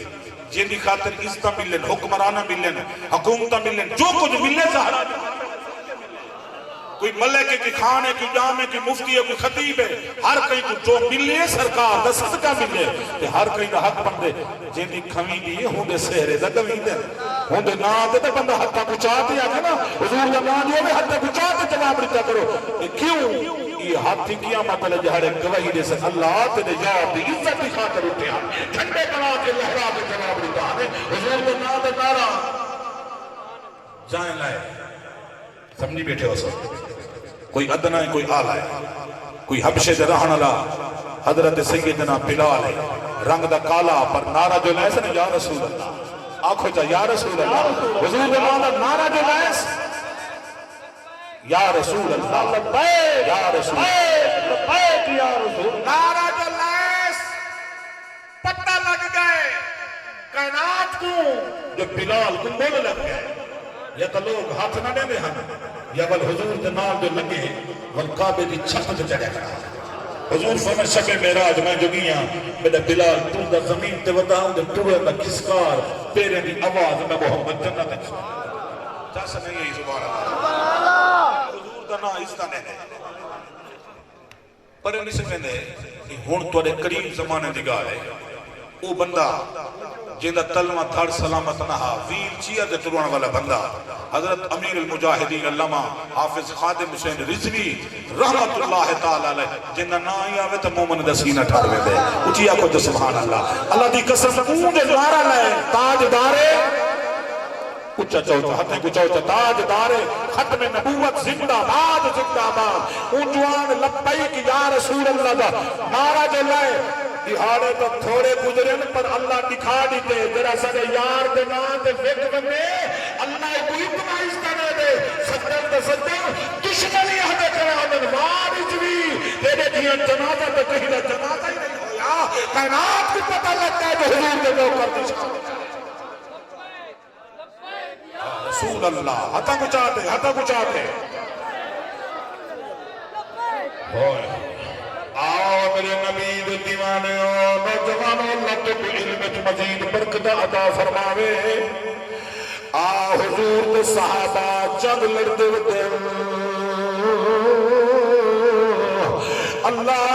Speaker 1: جن دی خاطر عزت ملن حکمرانہ ملن حکومتہ ملن جو کچھ ملے سہارا کوئی ملک ہے کوئی خان ہے کوئی جام ہے کوئی مفتی ہے کوئی خطیب ہے ہر کہیں کو جو ملے سرکار دا صدقہ ملے کہ ہر کہیں دا حق بندے جن دی کھویں دی ہوں دے سہرے دا کھویں دے ہوں دے نا دے تا بندہ حتہ کچھا دیا کہ نا حضور دا نا دیا میں حتہ کچھا دے جواب رکھا کرو کیوں یہ ہاتھی قیامت علیہ جہاں گواہی دے سے اللہ تیرے جواب دی عزت دی خاطر اٹھے ہیں جھنڈے بنا کے لہرا کے جواب رکھا ہے حضور دا نا دے نارا جائیں لائے سمجھی بیٹھے ہو سب کوئی ادنا ہے کوئی آلہ ہے کوئی حبشے دے رہن اللہ حضرت سیدنا بلال ہے رنگ دا کالا پر نعرہ جو لائے سے یا رسول اللہ آنکھو جا یا رسول اللہ حضور دے مانا نعرہ جو لائے سے یا رسول اللہ یا رسول اللہ نعرہ جو لائے سے پتہ لگ گئے کائنات کو جو بلال کو بول لگ گئے یا تو لوگ ہاتھ نہ دے ہم یا بل حضور دے نال جو لگے والقابے دی چھت تے چڑھے کرا حضور فرمائے شب معراج میں جو گیاں میرا بلال تو دا زمین تے وداؤں دے ٹوڑے دا کھسکار پیرے دی آواز میں محمد جنت جیسا نہیں ہے سبحان اللہ حضور دا نا اس دا نہیں پر انہی سے کہنے کہ ہون توڑے قریب زمانے دی گاہ ہے او بندہ جیندہ تلوہ تھڑ سلامت نہا ویر چیئر دے تروان والا بندہ حضرت امیر المجاہدین علامہ حافظ خادم حسین رضوی رحمت اللہ تعالی علیہ جیندہ نا ہی آوے تو مومن دا سینہ ٹھاروے دے اٹھیا کو جو سبحان اللہ اللہ دی قسم اونجے نعرہ لائے تاج دارے اچھا چوچا ہتھے کو چوچا تاج دارے ختم نبوت زندہ باد اونجوان لبیک یا رسول اللہ دا نعرہ جو لائے دہاڑے تو تھوڑے گزرن پر اللہ دکھا دیتے جرا سارے یار دے نام دے فکر بنے اللہ کوئی اتنا استانے دے صدر دے صدر دشمنی حدے کرے انن وارج بھی تیرے دیاں جنازہ تو کہیں دے جنازہ ہی نہیں ہویا کائنات کو پتہ لگتا ہے جو حضور دے لوگ کرتے شاہ رسول اللہ ہتا کو چاہتے ہوئے آؤ میرے نبی دے دیوانے نوجوانوں اللہ تو علم مزید برکت عطا فرماوے آؤ حضور دے صحابہ جب لڑتے ہوتے اللہ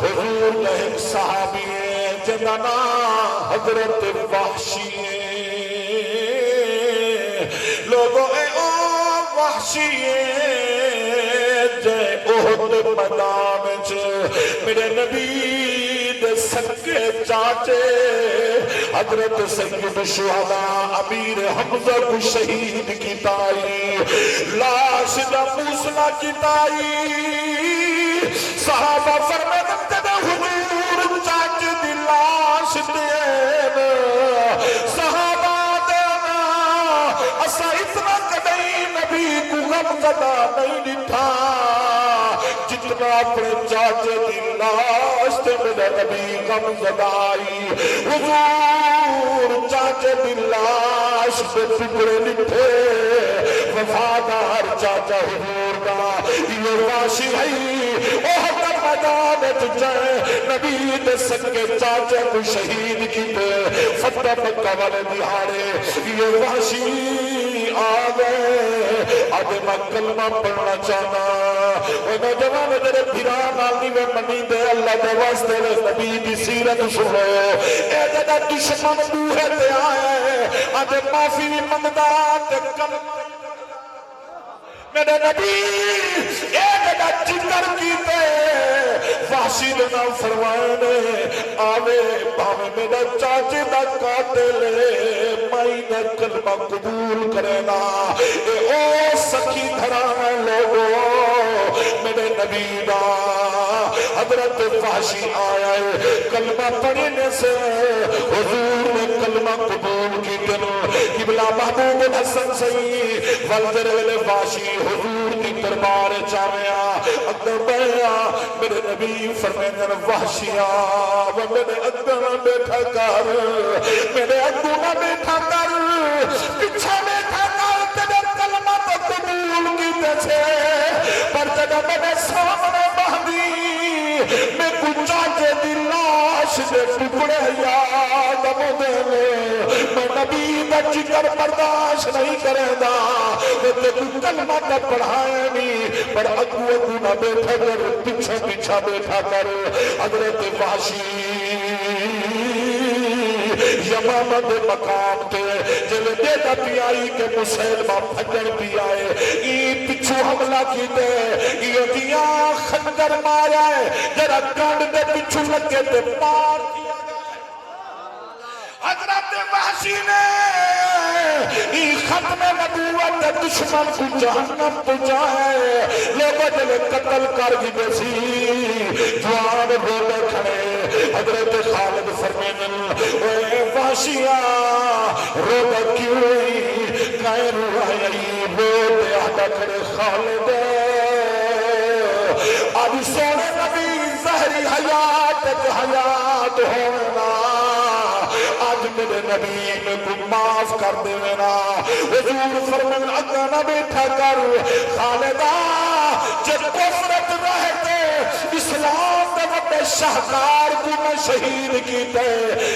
Speaker 1: حضور دے ایک صحابی جنانا حضرت وحشی لوگوں اے او وحشی احد میدان میرے نبی دے سکے چاچے حضرت سید شہداء امیر حمزہ کو شہید کی تائی لاش دا موسلا کی تائی صحابہ فرمائے دے حضور چاچے دی لاش دین صحابہ دینا اسا اتنا کدئی نبی کو غم زدہ نہیں نٹھا جتنا اپنے چاچے دی لاش تے میرے نبی غم زدائی حضور چاچے دی لاش پہ ٹکڑے لٹھے وفادار چاچا حضور کا یہ واشی ہے اوہ میدان جائے نبی دے سکے چاچے کو شہید کیتے فتح مکہ والے دہاڑے یہ وحشی آ گئے آج میں کلمہ پڑھنا چاہنا وہ نوجوان میرے بھیران آلی میں منی دے اللہ دے واسطے نبی دی سیرت سنو اے جدہ دشمن بوہے تے آئے آج معافی منگدا تے کلمہ میرے نبی ایک دا ذکر کیتے وحشی دنا فرمائے آوے باوے میرا چاچے دا قاتل مائی دا کلمہ قبول کرنا اے او سکی دھرانا لوگو میرے نبی دا حضرت وحشی آیا ہے کلمہ پڑھنے سے حضور نے کلمہ قبول کی دن قبلہ محبوب الحسن سئی والدر ویلے وحشی حضور کی دربار چاہیا اگر بیا میرے نبی فرمائے وحشیا میرے اگر بیٹھا کر میرے اگر بیٹھا کر پچھا بیٹھا کر تیرے کلمہ تو قبول کی تیسے پر جب میرے سامنے مہدی میں کچھ چاچے دی لاش دے ٹکڑے یاد مدے میں نبی دا ذکر برداشت نہیں کرے دا تے تو کلمہ نہ پڑھائے نہیں پر اگو نہ بیٹھا کر پیچھے پیچھا بیٹھا کر حضرت وحشی یمامت مقام تے جلے دیتا پی آئی کہ مسلمہ پھجر پی آئے ای پچھو حملہ کی دے یہ دیا خنجر مارا ہے جرہ کانڈ دے پچھو لگے تے مار دیا گئے حضرت وحشی نے ای ختم نبوت دشمن کو جہنم پہنچائے لوگوں جلے قتل کر گی بیسی جوان بولے کھڑے حضرت خالد فرمین اے وحشیاں روبہ کیوں کائیں روحائی بولے آدھا کرے خالد آدھی سونے نبی زہری حیات حیات ہونا آج میرے نبی میں کو معاف کر دے میرا حضور فرمائے اگا نہ بیٹھا کر خالدہ جب کفرت رہتے اسلام دے وڈے شہکار کو میں شہید کیتے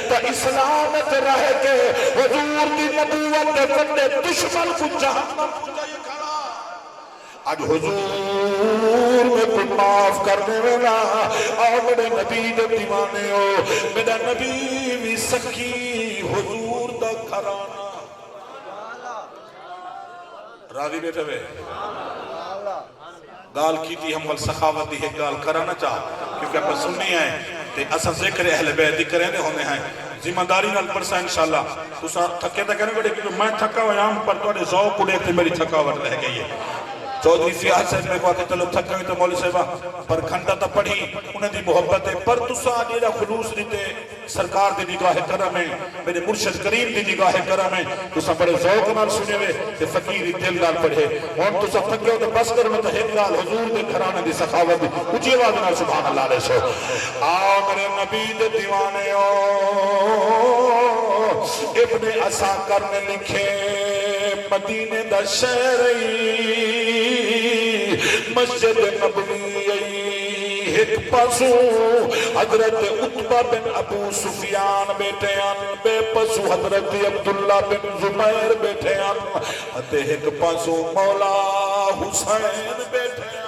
Speaker 1: تو اسلام تے رہ کے حضور دی نبوت دے وڈے دشمن کو جہنم پہنچائی کھڑا آج حضور میں کو معاف کرنے والا اور میرے نبی دے دیوانے ہو میرا نبی بھی سکی حضور دا کھرانا راضی بیٹھے ہوئے گال کی تھی ہم وال سخاوت دی ہے گال کرانا چاہ کیونکہ اپنے سننی ہیں تے اصل ذکر اہل بیت دی کرنے ہونے ہیں ذمہ داری نال پرسا انشاءاللہ تو تھکے تھا کہنے بیٹے کیونکہ میں تھکا ہوا یہاں پر تو ذوق کو دیکھتے میری تھکاوٹ رہ گئی ہے چودھری فیاض صاحب میں کہا کہ چلو تھکا ہوئی تو مولی صاحبہ پر کھنڈا تا پڑھی انہیں دی محبت ہے پر تسا جیڑا خلوص دیتے سرکار دی نگاہ کرم ہے میرے مرشد کریم دی نگاہ کرم ہے تسا بڑے ذوق نال سنے ہوئے کہ فقیری دل نال پڑھے اور تسا تھکے ہو تو بس کرو تو ایک نال حضور دے گھرانے دی سخاوت دی اونچی آواز نال سبحان اللہ علیہ سو آ میرے نبی دے دیوانے ابن عساکر نے لکھے مدینے دا شہری مسجد نبوی ایک پاسو حضرت عتبہ بن ابو سفیان بیٹھے ان بے پاسو حضرت عبداللہ بن زمیر بیٹھے ان ایک پاسو مولا حسین بیٹھے ان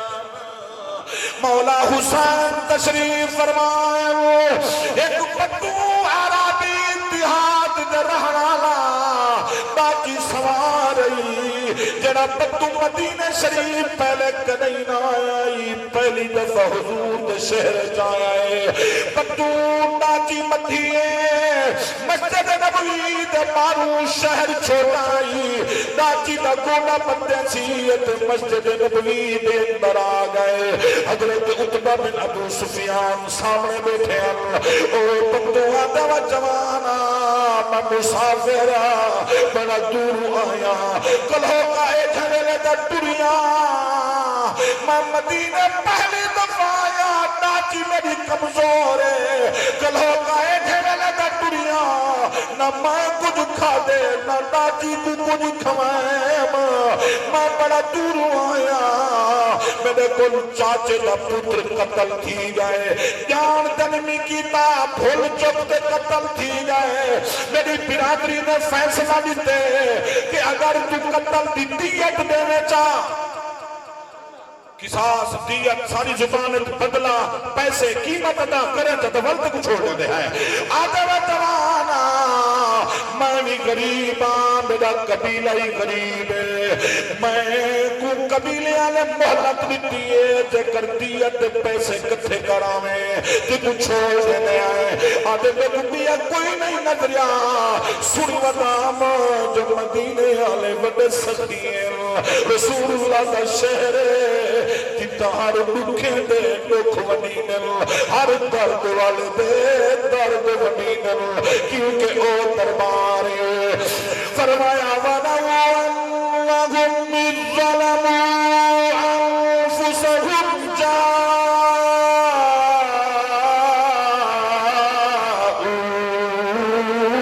Speaker 1: مولا حسین تشریف فرمائے ایک پتو عربی دیہات دے رہنالا باقی سواری جڑا پتو مدینہ شریف پہلے کدی نہ آئی پہلی دفعہ حضور دے شہر جائے پتو باقی مدینے مسجد نبوی دے مارو شہر چھوٹائی باقی لگونا پتے سیت مسجد نبوی دے اندر آ گئے حضرت عتبہ بن ابو سفیان سامنے بیٹھے او پتو آدھا و جوانا میں مسافرہ بڑا دور آیا کل ہوگا ایک ہمیلے دا ٹریا میں مدینہ پہلی دفعہ آیا ناچی میری کمزور ہے کل ہوگا ایک ہمیلے دا ٹریا نہ میں کچھ کھا دے نہ داجی کو کچھ کھوائیں میں بڑا دوروں آیا میرے کو چاچے دا پتر قتل تھی گئے جان دنمی کیتا بھول چکتے قتل تھی گئے میری برادری نے فیصلہ دیتے کہ اگر تو قتل دی دیت دینے چاہ قصاص دیت ساری زبانت بدلا پیسے قیمت ادا کرے تو ولد کو چھوڑ دے ہے آدھر توانا میں بھی غریب ہاں میرا قبیلہ ہی غریب ہے میں کو قبیلے آلے محلت دیتی ہے جے کر دیت پیسے کتھے کرامیں تے کو چھوڑ دینے آئے آدھے میں ربیہ کوئی نہیں نظریا سن ودام جو مدینے آلے وڈے سختی ہیں رسول اللہ دا شہر جتا ہر دکھیں دے دکھ ونینن ہر درد والے دے درد ونینن کیونکہ او دربار فرمایا وَنَوَّنَّهُمْ مِنْ ظَلَمُوا أَنفُسَهُمْ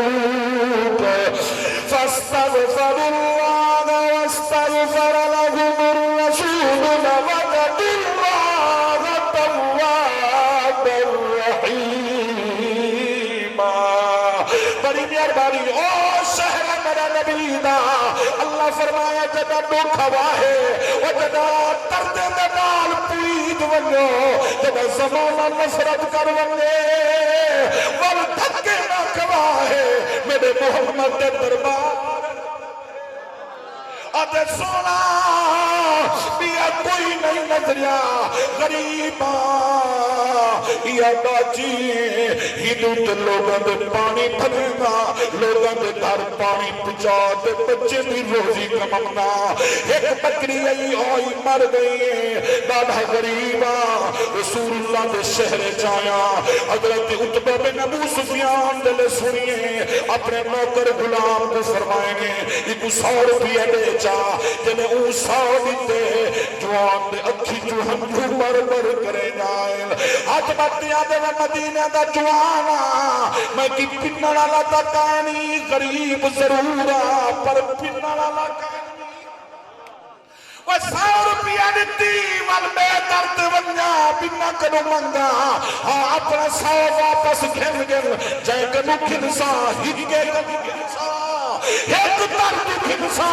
Speaker 1: جَاءُوكَ فَاسْتَغْفَرُوا اللَّهَ وَاسْتَغْفَرَ لَهُمُ الرَّسُولُ لَوَجَدُوا اللَّهَ تَوَّابًا رَحِيمًا بڑی مہربانی او شہر میرا نبی دا اللہ فرمایا جدا دکھ واہے او جدا درد دے نال پید ونو جدا زمانہ نفرت کر ونے ول دھکے نہ کواہے میرے محمد دے دربار آدھے سونا بیا کوئی نہیں نظریا غریبا یا باچی ہندو تے لوگاں دے پانی بھرے گا لوگاں دے گھر پانی پچا دے بچے دی روزی کمانا ایک بکری آئی آئی مر گئی دادا غریبا رسول اللہ دے شہر جایا حضرت عتبہ بن ابو سفیان دلے سنیے اپنے نوکر غلام کو فرمائیں گے ایک 100 روپیہ دے جا جنہیں اون 100 دیتے جوان دے اکھی جو ہم جو بر بر کرے جائیں آج باتیاں دے میں مدینہ دا جوانا میں کی پنڑا لاتا کانی غریب ضرورا پر پنڑا لاتا وہ 100 روپیہ دیتی والبے درد ونیا بنا کنو منگا ہاں اپنا 100 واپس گھن گھن جائے کنو گھنسا ہی گے کنو گھنسا ایک درد گھنسا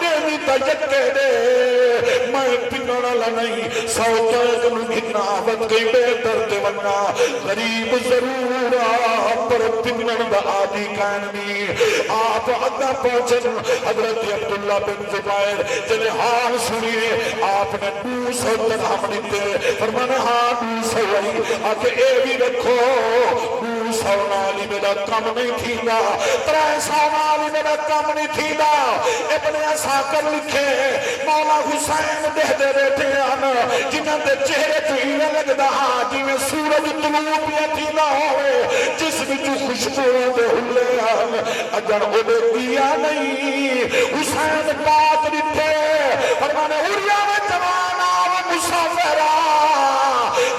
Speaker 1: دیوی تا جتے دے میں پنڑا لنائی 100 جائے کنو گھنا ود گئی بے درد ونیا غریب ضرورا پر پنڑا دا آدھی کائنی آپ اگا پہنچن حضرت عبداللہ بن زبائر جنہیں حال سنیے آپ نے 200 درہم دیتے فرمانے ہاں 200 آئی آکے اے بھی رکھو 200 نالی میرا کم نہیں تھینا 300 نالی میرا کم نہیں تھینا ابن اساکر لکھے مولا حسین دے دے بیٹھے آنا جنہاں دے چہرے تو ہی لگ دہا جی میں سورج طلوع پیا تھینا ہوئے جس میں جو خوشبو دے ہلے آنا اگر اڑے دیا نہیں حسین بات لکھے فرمانے اڑیا میں جوانا و مسافرہ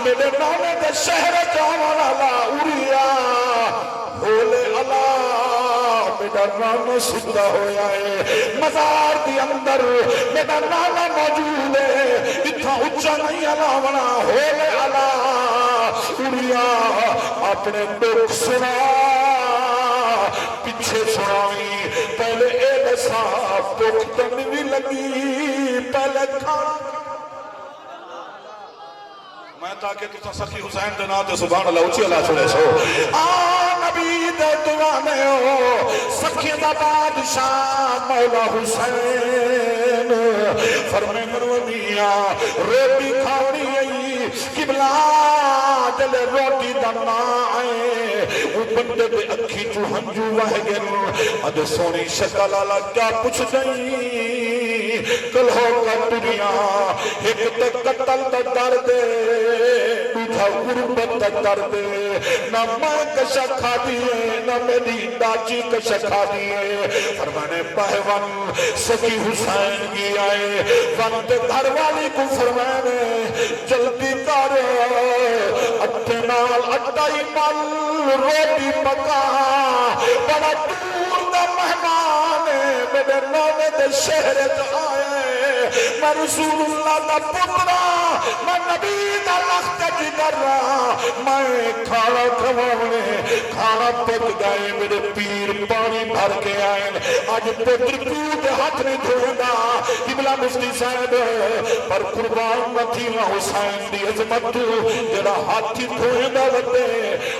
Speaker 1: میرے نونے دے شہر جاوانا لا اڑیا بھولے اللہ میرا نانا سدہ ہویا ہے مزار دی اندر میرا نانا موجود ہے اتھا اچھا نہیں علاونا بھولے اللہ اڑیا اپنے دکھ سنا پیچھے سنائی پہلے اے صاحب دکھ تن بھی لگی پہلے کھانا میں تاکہ تو سخی حسین دے ناتے سبحان اللہ اچھی اللہ چھوڑے سو نبی دے دعانے ہو سخی دا بادشاہ مولا حسین فرمے مرومیاں روٹی کھاڑی آئی قبلہ جلے روٹی دمنا آئے وہ بندے دے اکھی جو ہنجو وحگن ادھے سونی شکل اللہ کیا پوچھ جائیں کل ہو کا دنیا ایک تک قتل دا درد دوجھا غربت دا درد نہ میں کشا کھا دیئے نہ میری داچی کشا کھا دیئے فرمانے پہوان سکی حسین کی آئے وقت گھر والی کو فرمانے جلدی کر اٹھے نال اٹھائی مل روٹی پکا بڑا دور دا مہمان دے شہر آئے میں رسول اللہ دا پترا میں نبی دا لخت جگر رہا میں کھانا کھوانے کھانا پک گئے میرے پیر پانی بھر کے آئے آج پتر پیو دے ہاتھ نہیں دھونا قبلہ مفتی صاحب پر قربان نہ تھی نہ حسین دی عظمت جڑا ہاتھی دھوئے دا وطے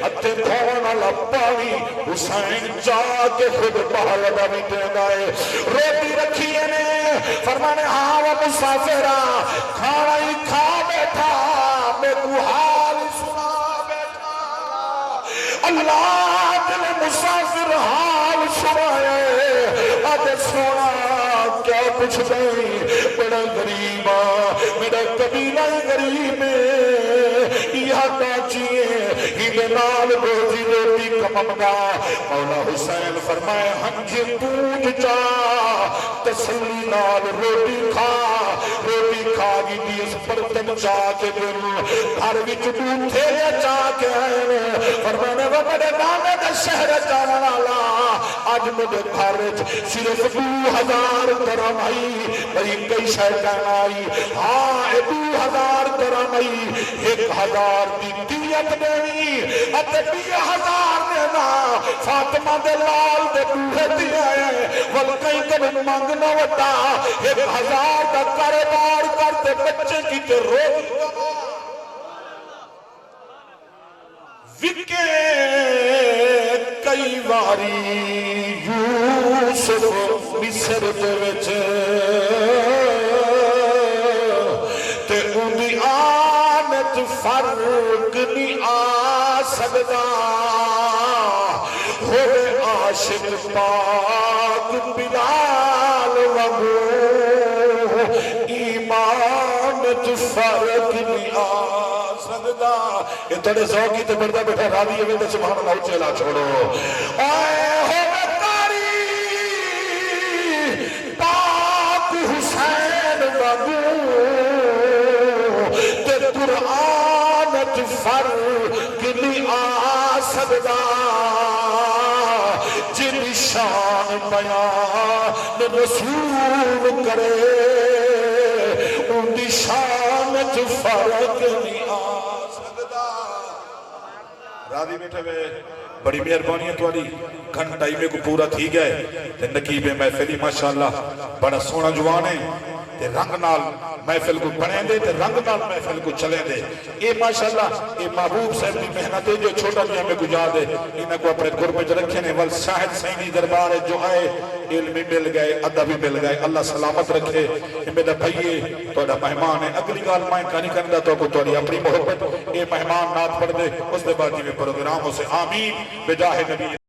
Speaker 1: اتے دھونا لپاوی حسین جا کے خود بہل دا بھی دے گئے روٹی رکھی نے فرمانے ہاں وہ مسافرہ کھانا ہی کھا بیٹھا میں کو حال سنا بیٹھا اللہ دل مسافر حال سنائے آدھے سونا کیا کچھ نہیں بڑا غریب میرا قبیلہ غریب یہاں کاچیے ہی نال روزی روٹی کممگا مولا حسین فرمائے ہم جی پوچھ جا تسلی نال روٹی کھا گی دیس برتن جا کے دل گھر وچ بوٹھے جا کے آئے فرمانے وہ بڑے نامے دے شہر جانا والا آج مجھے گھر صرف 2000 درہم آئی بھئی کئی شیطان آئی ہاں 2000 درہم آئی 1000 دی دیت دیوی اتے 20,000 دینا فاطمہ دے لال دے بوہے دی آئے ولکئی کبھی مانگنا وٹا 1000 دا کاروبار کرتے بچے کی تے روک وکے کئی واری یوسف مصر دے وچ تے اندی آمد فرق نہیں آ سکدا ہوئے عاشق پاک بلال وگو ایمان فرق نہیں آ سکدا یہ تھوڑے ذوقی تے بردہ بیٹھا راضی ہے تو سبحان اللہ چلا چھوڑو آئے ہوئے تاری پاک حسین وگو تے قرآن فرق نہیں آ سکدا جن شان بیان رسول کرے ان دی شان فرق نہیں آ سکدا راضی بیٹھے ہوئے بڑی مہربانی ہے تواڈی گھنٹہ ہی میں کو پورا تھی گئے تے نقیب محفلی ماشاءاللہ بڑا سونا جوان ہے تے رنگ نال محفل کو بنے دے تے رنگ نال محفل کو چلے دے اے ماشاءاللہ اے محبوب صاحب دی محنت ہے جو چھوٹا میاں میں گجا دے انہاں کو اپنے قرب وچ رکھے نے ول شاہد سینی دربار جو آئے علم بھی مل گئے ادب بھی مل گئے اللہ سلامت رکھے اے میرا بھائی تہاڈا مہمان ہے اگلی گل میں کہانی کردا تو کو تہاڈی اپنی محبت اے مہمان نعت پڑھ دے اس دے بعد جی پروگرام ہو سے آمین بجاہ نبی